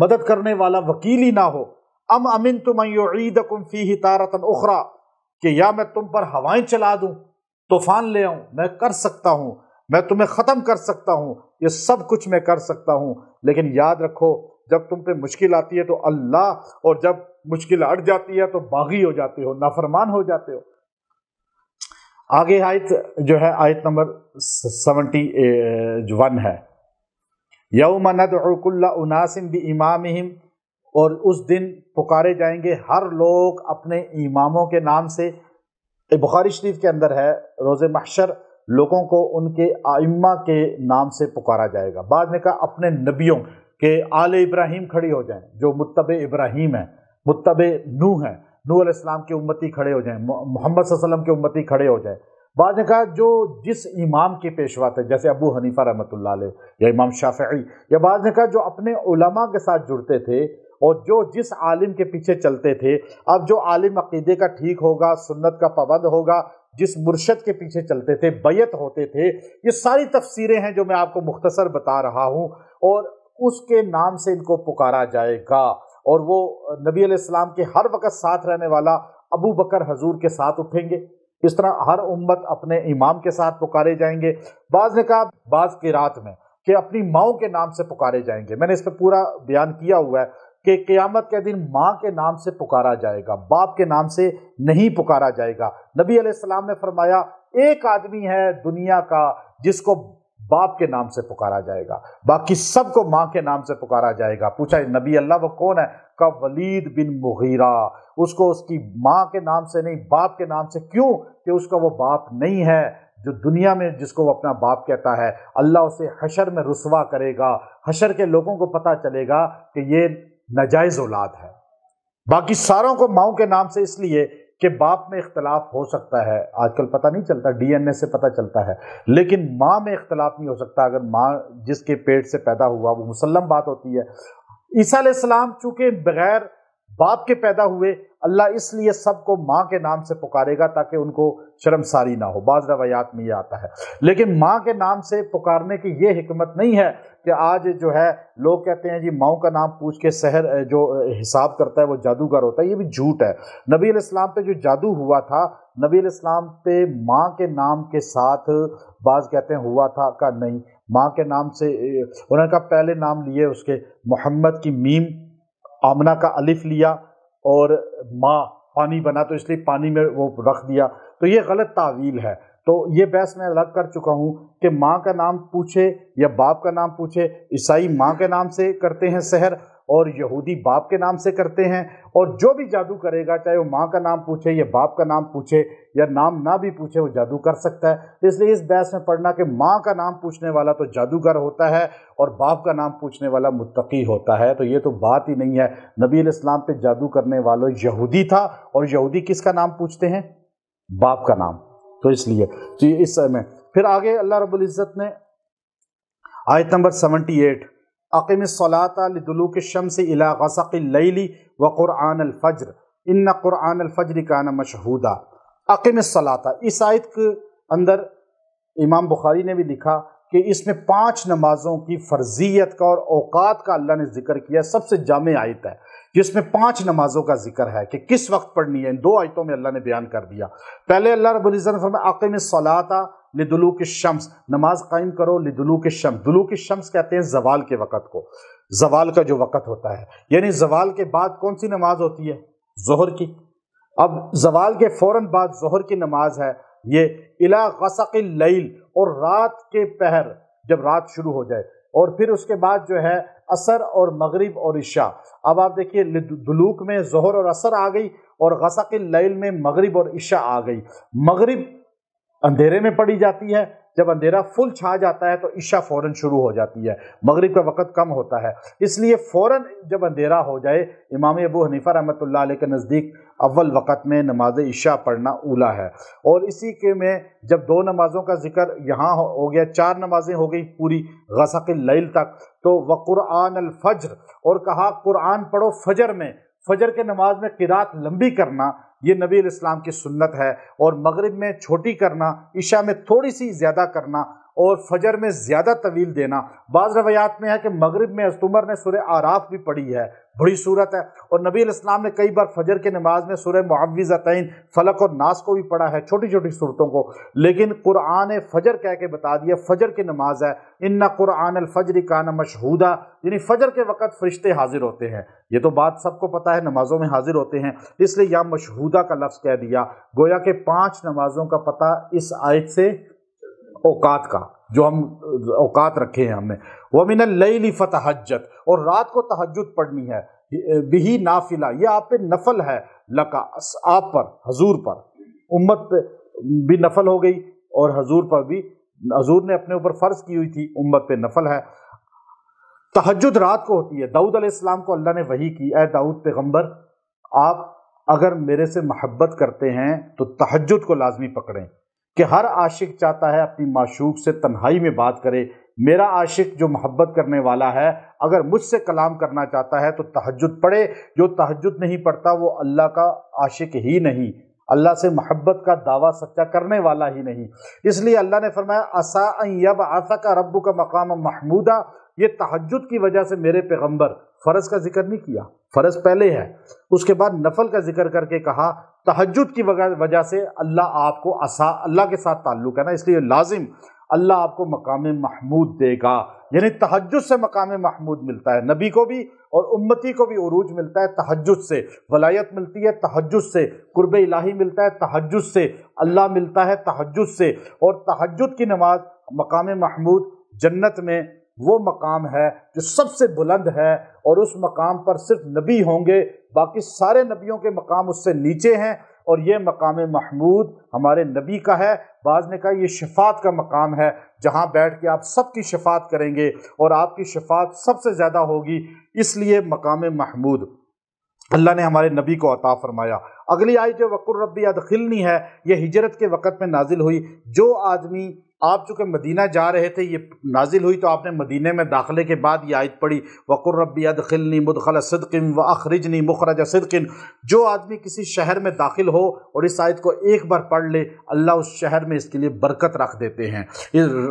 مدد کرنے والا وکیل ہی نہ ہو۔ أَمْ أَمِنْتُمْ أَن يُعِيدَكُمْ فِيهِ تَارَةً أُخْرَىٰ، کہ یا میں تم پر ہوائیں چلا دوں، طوفان لے آؤں، میں کر سکتا ہوں، میں تمہیں ختم کر سکتا ہوں، یہ سب کچھ میں کر سکتا ہوں، لیکن یاد رکھو جب تم پہ مشکل آتی ہے تو اللہ، اور جب مشکل اڑ جاتی ہے تو باغی ہو جاتے ہو، نافرمان ہو جاتے ہو۔ آگے آیت جو ہے آیت نمبر 71 ہے، یوم ندعو کل اناس بامامہم، اور اس دن پکارے جائیں گے ہر لوگ اپنے اماموں کے نام سے۔ بخاری شریف کے اندر ہے روز محشر لوگوں کو ان کے ائمہ کے نام سے پکارا جائے گا، بعد نے کہا اپنے نبیوں کے آل ابراہیم کھڑی ہو جائیں، جو متبع ابراہیم ہیں، متبع نوح ہیں، نوح علیہ السلام کے امتی کھڑے ہو جائیں، محمد صلی اللہ علیہ وسلم کے امتی کھڑے ہو جائیں۔ بعد نے کہا جو جس امام کے پیشوا تھے، جیسے ابو حنیفہ رحمۃ اللہ علیہ یا امام شافعی، یا بعد نے کہا جو اپنے علماء کے ساتھ جڑتے تھے اور جو جس عالم کے پیچھے چلتے تھے، اب جو عالم عقیدے کا ٹھیک ہوگا، سنت کا پابند ہوگا، جس مرشد کے پیچھے چلتے تھے، بیعت ہوتے تھے، یہ ساری تفسیریں ہیں جو میں آپ کو مختصر بتا رہا ہوں، اور اس کے نام سے ان کو پکارا جائے گا، اور وہ نبی علیہ السلام کے ہر وقت ساتھ رہنے والا ابو بکر حضور کے ساتھ اٹھیں گے، اس طرح ہر امت اپنے امام کے ساتھ پکارے جائیں گے۔ بعض نے کہا بعض قرات میں کہ اپنی ماؤں کے نام سے پکارے جائیں گے، میں نے اس پہ پورا بیان کیا ہوا ہے کہ قیامت کے دن ماں کے نام سے پکارا جائے گا، باپ کے نام سے نہیں پکارا جائے گا۔ نبی علیہ السلام نے فرمایا ایک آدمی ہے دنیا کا جس کو باپ کے نام سے پکارا جائے گا، باقی سب کو ماں کے نام سے پکارا جائے گا۔ پوچھا نبی اللہ وہ کون ہے؟ کہ ولید بن مغیرہ، اس کو اس کی ماں کے نام سے نہیں باپ کے نام سے، کیوں کہ اس کا وہ باپ نہیں ہے جو دنیا میں جس کو وہ اپنا باپ کہتا ہے، اللہ اسے حشر میں رسوا کرے گا، حشر کے لوگوں کو پتہ چلے گا کہ یہ ناجائز اولاد ہے۔ باقی ساروں کو ماؤں کے نام سے اس لیے کہ باپ میں اختلاف ہو سکتا ہے، آج کل پتہ نہیں چلتا، ڈی این اے سے پتہ چلتا ہے، لیکن ماں میں اختلاف نہیں ہو سکتا۔ اگر ماں جس کے پیٹ سے پیدا ہوا وہ مسلم بات ہوتی ہے۔ عیسیٰ علیہ السلام چونکہ بغیر باپ کے پیدا ہوئے، اللہ اس لیے سب کو ماں کے نام سے پکارے گا تاکہ ان کو شرمساری نہ ہو، بعض روایات میں یہ آتا ہے۔ لیکن ماں کے نام سے پکارنے کی یہ حکمت نہیں ہے کہ آج جو ہے لوگ کہتے ہیں جی ماؤں کا نام پوچھ کے سحر جو حساب کرتا ہے وہ جادوگر ہوتا ہے، یہ بھی جھوٹ ہے۔ نبی علیہ السلام پہ جو جادو ہوا تھا، نبی علیہ السلام پہ ماں کے نام کے ساتھ بعض کہتے ہیں ہوا تھا کا نہیں، ماں کے نام سے انہوں نے کہا پہلے نام لیے اس کے محمد کی میم، آمنہ کا الف لیا اور ماں پانی بنا تو اس لیے پانی میں وہ رکھ دیا، تو یہ غلط تعویل ہے۔ تو یہ بحث میں الگ کر چکا ہوں کہ ماں کا نام پوچھے یا باپ کا نام پوچھے، عیسائی ماں کے نام سے کرتے ہیں سحر اور یہودی باپ کے نام سے کرتے ہیں، اور جو بھی جادو کرے گا چاہے وہ ماں کا نام پوچھے یا باپ کا نام پوچھے یا نام نہ بھی پوچھے وہ جادو کر سکتا ہے۔ اس لیے اس بحث میں پڑھنا کہ ماں کا نام پوچھنے والا تو جادوگر ہوتا ہے اور باپ کا نام پوچھنے والا متقی ہوتا ہے، تو یہ تو بات ہی نہیں ہے۔ نبی علیہ السلام پہ جادو کرنے والوں یہودی تھا، اور یہودی کس کا نام پوچھتے ہیں؟ باپ کا نام، تو اس لیے تو اس میں پھر آگے اللہ رب العزت نے آیت نمبر 78 اقم الصلاۃ لدلوک الشمس الی غسق اللیل وقرآن الفجر ان قرآن الفجر کان مشہودا۔ اقم الصلاۃ، اس آیت کے اندر امام بخاری نے بھی لکھا کہ اس میں 5 نمازوں کی فرضیت کا اور اوقات کا اللہ نے ذکر کیا، سب سے جامع آیت ہے جس میں 5 نمازوں کا ذکر ہے کہ کس وقت پڑھنی ہے۔ ان 2 آیتوں میں اللہ نے بیان کر دیا۔ پہلے اللہ رب العزت نے فرمایا اقم الصلاۃ لدلوک الشمس، نماز قائم کرو لدلوک الشمس۔ دلوک الشمس کہتے ہیں زوال کے وقت کو، زوال کا جو وقت ہوتا ہے، یعنی زوال کے بعد کون سی نماز ہوتی ہے؟ ظہر کی۔ اب زوال کے فوراً بعد ظہر کی نماز ہے یہ الی غسق اللیل، اور رات کے پہر جب رات شروع ہو جائے، اور پھر اس کے بعد جو ہے عصر اور مغرب اور عشاء۔ اب آپ دیکھیے دلوک میں ظہر اور عصر آ گئی، اور غسق اللیل میں مغرب اور عشاء آ گئی۔ مغرب اندھیرے میں پڑھی جاتی ہے، جب اندھیرا فل چھا جاتا ہے تو عشاء فوراً شروع ہو جاتی ہے، مغرب کا وقت کم ہوتا ہے، اس لیے فوراً جب اندھیرا ہو جائے امام ابو حنیفہ رحمۃ اللہ علیہ کے نزدیک اول وقت میں نماز عشاء پڑھنا اولا ہے۔ اور اسی کے میں جب 2 نمازوں کا ذکر یہاں ہو گیا، 4 نمازیں ہو گئی پوری غسق اللیل تک، تو وقرآن الفجر، اور کہا قرآن پڑھو فجر میں۔ فجر کے نماز میں قرات لمبی کرنا یہ نبی علیہ السلام کی سنت ہے، اور مغرب میں چھوٹی کرنا، عشاء میں تھوڑی سی زیادہ کرنا، اور فجر میں زیادہ طویل دینا۔ بعض روایات میں ہے کہ مغرب میں حضرت عمر نے سورہ اعراف بھی پڑھی ہے، بڑی صورت ہے، اور نبی علیہ السلام نے کئی بار فجر کی نماز میں سورہ معوذتین فلق اور ناس کو بھی پڑھا ہے، چھوٹی چھوٹی صورتوں کو، لیکن قرآن فجر کہہ کے بتا دیا فجر کی نماز ہے۔ ان قرآن الفجر کان مشہودا، یعنی فجر کے وقت فرشتے حاضر ہوتے ہیں، یہ تو بات سب کو پتہ ہے، نمازوں میں حاضر ہوتے ہیں، اس لیے یہاں مشہودہ کا لفظ کہہ دیا، گویا کہ 5 نمازوں کا پتہ اس آیت سے اوقات کا، جو ہم اوقات رکھے ہیں ہم نے۔ وَمِنَ اللَّيْلِ فَتَہَجَّدْ، اور رات کو تہجد پڑھنی ہے، بِهِ نافلہ، یہ آپ پہ نفل ہے، لکا آپ پر، حضور پر، امت پہ بھی نفل ہو گئی اور حضور پر بھی، حضور نے اپنے اوپر فرض کی ہوئی تھی، امت پہ نفل ہے۔ تہجد رات کو ہوتی ہے۔ داؤد علیہ السلام کو اللہ نے وحی کی، اے داؤد پیغمبر، آپ اگر میرے سے محبت کرتے ہیں تو تہجد کو لازمی پکڑیں، کہ ہر عاشق چاہتا ہے اپنی معشوق سے تنہائی میں بات کرے۔ میرا عاشق جو محبت کرنے والا ہے اگر مجھ سے کلام کرنا چاہتا ہے تو تہجد پڑھے، جو تہجد نہیں پڑھتا وہ اللہ کا عاشق ہی نہیں، اللہ سے محبت کا دعویٰ سچا کرنے والا ہی نہیں۔ اس لیے اللہ نے فرمایا عسیٰ ان یبعثک ربک مقاما محمودا، یہ تہجد کی وجہ سے میرے پیغمبر فرض کا ذکر نہیں کیا، فرض پہلے ہے، اس کے بعد نفل کا ذکر کر کے کہا تہجد کی وجہ سے اللہ آپ کو عسیٰ، اللہ کے ساتھ تعلق ہے نا، اس لیے لازم اللہ آپ کو مقام محمود دے گا، یعنی تہجد سے مقام محمود ملتا ہے، نبی کو بھی اور امتی کو بھی عروج ملتا ہے تہجد سے، ولایت ملتی ہے تہجد سے، قرب الہی ملتا ہے تہجد سے، اللہ ملتا ہے تہجد سے، اور تہجد کی نماز مقام محمود جنت میں وہ مقام ہے جو سب سے بلند ہے، اور اس مقام پر صرف نبی ہوں گے، باقی سارے نبیوں کے مقام اس سے نیچے ہیں، اور یہ مقام محمود ہمارے نبی کا ہے۔ بعض نے کہا یہ شفاعت کا مقام ہے، جہاں بیٹھ کے آپ سب کی شفاعت کریں گے اور آپ کی شفاعت سب سے زیادہ ہوگی، اس لیے مقام محمود اللہ نے ہمارے نبی کو عطا فرمایا۔ اگلی آیت جو وقل ربی ادخلنی ہے، یہ ہجرت کے وقت میں نازل ہوئی۔ جو آدمی، آپ چونکہ مدینہ جا رہے تھے، یہ نازل ہوئی تو آپ نے مدینہ میں داخلے کے بعد یہ آیت پڑھی وقل ربی ادخلنی مدخل صدق واخرجنی مخرج صدق۔ جو آدمی کسی شہر میں داخل ہو اور اس آیت کو ایک بار پڑھ لے، اللہ اس شہر میں اس کے لیے برکت رکھ دیتے ہیں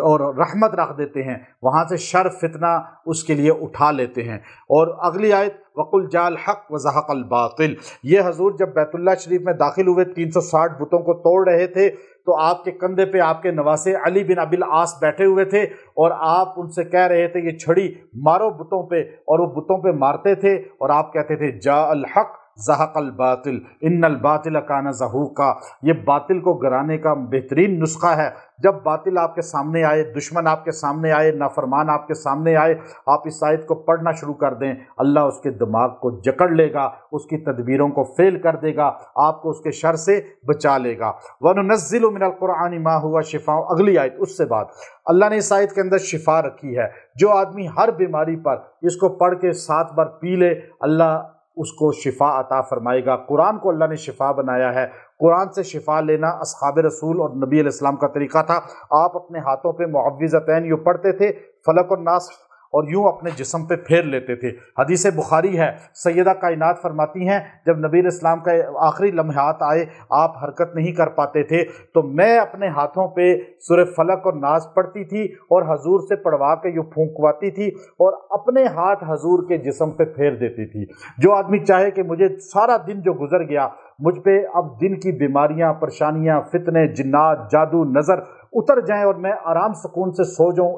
اور رحمت رکھ دیتے ہیں، وہاں سے شر فتنہ اس کے لیے اٹھا لیتے ہیں۔ اور اگلی آیت وَقُلْ جَاءَ الْحَقُّ وَزَهَقَ الْبَاطِلُ، یہ حضور جب بیت اللہ شریف میں داخل ہوئے 360 بتوں کو توڑ رہے تھے تو آپ کے کندھے پہ آپ کے نواسے علی بن ابی العاص بیٹھے ہوئے تھے اور آپ ان سے کہہ رہے تھے یہ چھڑی مارو بتوں پہ، اور وہ بتوں پہ مارتے تھے اور آپ کہتے تھے جاء الحق زہق الباطل ان الباطل کان زہوقا۔ یہ باطل کو گرانے کا بہترین نسخہ ہے۔ جب باطل آپ کے سامنے آئے، دشمن آپ کے سامنے آئے، نافرمان آپ کے سامنے آئے، آپ اس آیت کو پڑھنا شروع کر دیں، اللہ اس کے دماغ کو جکڑ لے گا، اس کی تدبیروں کو فیل کر دے گا، آپ کو اس کے شر سے بچا لے گا۔ وَنُنَزِّلُ مِنَ الْقُرْآنِ مَا هُوَ شِفَاءٌ، اگلی آیت اس سے بعد اللہ نے اس آیت کے اندر شفا رکھی ہے۔ جو آدمی ہر بیماری پر اس کو پڑھ کے 7 بار پی لے، اللہ اس کو شفا عطا فرمائے گا۔ قرآن کو اللہ نے شفا بنایا ہے۔ قرآن سے شفا لینا اصحاب رسول اور نبی علیہ السلام کا طریقہ تھا۔ آپ اپنے ہاتھوں پہ معوذتین یوں پڑھتے تھے، فلق و ناس، اور یوں اپنے جسم پہ پھیر لیتے تھے۔ حدیث بخاری ہے، سیدہ کائنات فرماتی ہیں جب نبی علیہ السلام کا آخری لمحات آئے، آپ حرکت نہیں کر پاتے تھے تو میں اپنے ہاتھوں پہ سورہ فلق اور ناس پڑھتی تھی اور حضور سے پڑھوا کے یوں پھونکواتی تھی اور اپنے ہاتھ حضور کے جسم پہ پھیر دیتی تھی۔ جو آدمی چاہے کہ مجھے سارا دن جو گزر گیا، مجھ پہ اب دن کی بیماریاں، پریشانیاں، فتنے، جنات، جادو، نظر اتر جائیں اور میں آرام سکون سے سو جاؤں،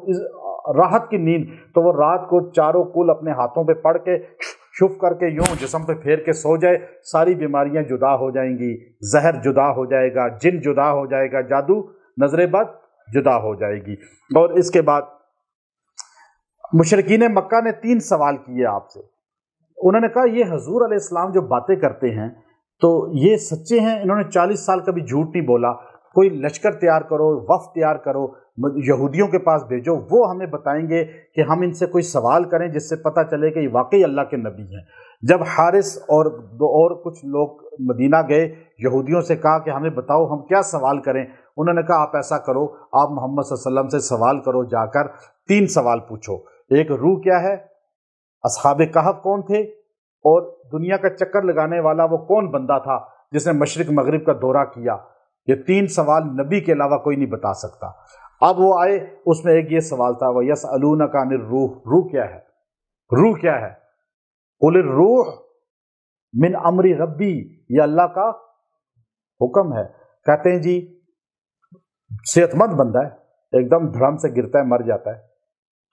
راحت کی نیند، تو وہ رات کو چاروں کل اپنے ہاتھوں پہ پڑھ کے شف کر کے یوں جسم پہ پھیر کے سو جائے، ساری بیماریاں جدا ہو جائیں گی، زہر جدا ہو جائے گا، جن جدا ہو جائے گا، جادو، نظر بد جدا ہو جائے گی۔ اور اس کے بعد مشرکین مکہ نے 3 سوال کیے آپ سے۔ انہوں نے کہا یہ حضور علیہ السلام جو باتیں کرتے ہیں تو یہ سچے ہیں؟ انہوں نے 40 سال کبھی جھوٹ نہیں بولا۔ کوئی لشکر تیار کرو، وفد تیار کرو، یہودیوں کے پاس بھیجو، وہ ہمیں بتائیں گے کہ ہم ان سے کوئی سوال کریں جس سے پتہ چلے کہ یہ واقعی اللہ کے نبی ہیں۔ جب حارث اور کچھ لوگ مدینہ گئے، یہودیوں سے کہا کہ ہمیں بتاؤ ہم کیا سوال کریں، انہوں نے کہا آپ ایسا کرو، آپ محمد صلی اللہ علیہ وسلم سے سوال کرو، جا کر 3 سوال پوچھو۔ ایک، روح کیا ہے؟ اصحاب کہف کون تھے؟ اور دنیا کا چکر لگانے والا وہ کون بندہ تھا جس نے مشرق مغرب کا دورہ کیا؟ یہ 3 سوال نبی کے علاوہ کوئی نہیں بتا سکتا۔ اب وہ آئے، اس میں ایک یہ سوال تھا وَيَسْأَلُونَكَ عَنِ الرُّوحِ، روح کیا ہے؟ روح کیا ہے؟ قُلِ الرُّوحُ مِنْ أَمْرِ رَبِّي، یہ اللہ کا حکم ہے۔ کہتے ہیں جی صحت مند بندہ ہے، ایک دم دھڑم سے گرتا ہے، مر جاتا ہے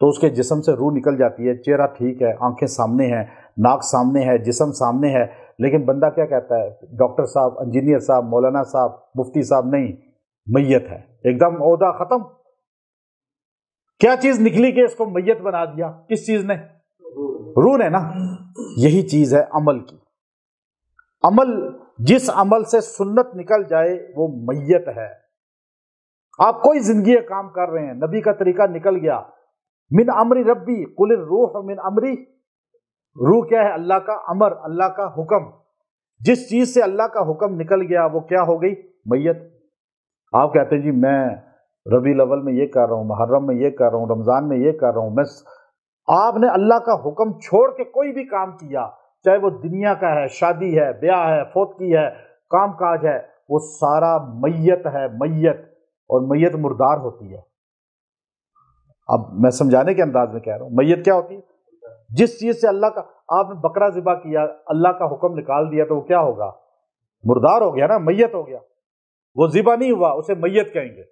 تو اس کے جسم سے روح نکل جاتی ہے، چہرہ ٹھیک ہے، آنکھیں سامنے ہیں، ناک سامنے ہے، جسم سامنے ہے، لیکن بندہ کیا کہتا ہے؟ ڈاکٹر صاحب، انجینئر صاحب، مولانا صاحب، مفتی صاحب، نہیں، میت ہے، ایک دم عہدہ ختم۔ کیا چیز نکلی کہ اس کو میت بنا دیا؟ کس چیز نے؟ روح نے نا۔ یہی چیز ہے عمل کی۔ عمل، جس عمل سے سنت نکل جائے وہ میت ہے۔ آپ کوئی زندگی کام کر رہے ہیں، نبی کا طریقہ نکل گیا، من امر ربی قل الروح من امری، روح کیا ہے؟ اللہ کا امر، اللہ کا حکم۔ جس چیز سے اللہ کا حکم نکل گیا وہ کیا ہو گئی؟ میت۔ آپ کہتے ہیں جی میں ربیع الاول میں یہ کر رہا ہوں، محرم میں یہ کر رہا ہوں، رمضان میں یہ کر رہا ہوں، آپ نے اللہ کا حکم چھوڑ کے کوئی بھی کام کیا، چاہے وہ دنیا کا ہے، شادی ہے، بیاہ ہے، فوت کی ہے، کام کاج ہے، وہ سارا میت ہے، میت، اور میت مردار ہوتی ہے۔ اب میں سمجھانے کے انداز میں کہہ رہا ہوں، میت کیا ہوتی ہے؟ جس چیز سے اللہ کا، آپ نے بکرا ذبح کیا، اللہ کا حکم نکال دیا تو وہ کیا ہوگا؟ مردار ہو گیا نا، میت ہو گیا، وہ ذبح نہیں ہوا، اسے میت کہیں گے۔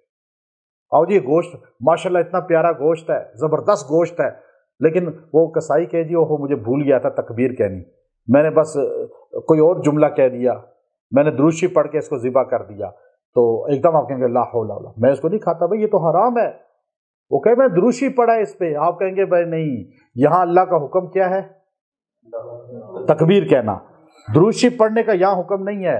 اور جی گوشت ماشاءاللہ اتنا پیارا گوشت ہے، زبردست گوشت ہے، لیکن وہ کسائی کہے جی وہ مجھے بھول گیا تھا تکبیر کہنی، میں نے بس کوئی اور جملہ کہہ دیا، میں نے درود شریف پڑھ کے اس کو ذبح کر دیا، تو ایک دم آپ کہیں گے لا حول ولا قوت، میں اس کو نہیں کھاتا بھائی، یہ تو حرام ہے۔ وہ کہے میں درود شریف پڑھا ہے اس پہ، آپ کہیں گے بھائی نہیں، یہاں اللہ کا حکم کیا ہے؟ تکبیر کہنا۔ درود شریف پڑھنے کا یہاں حکم نہیں ہے۔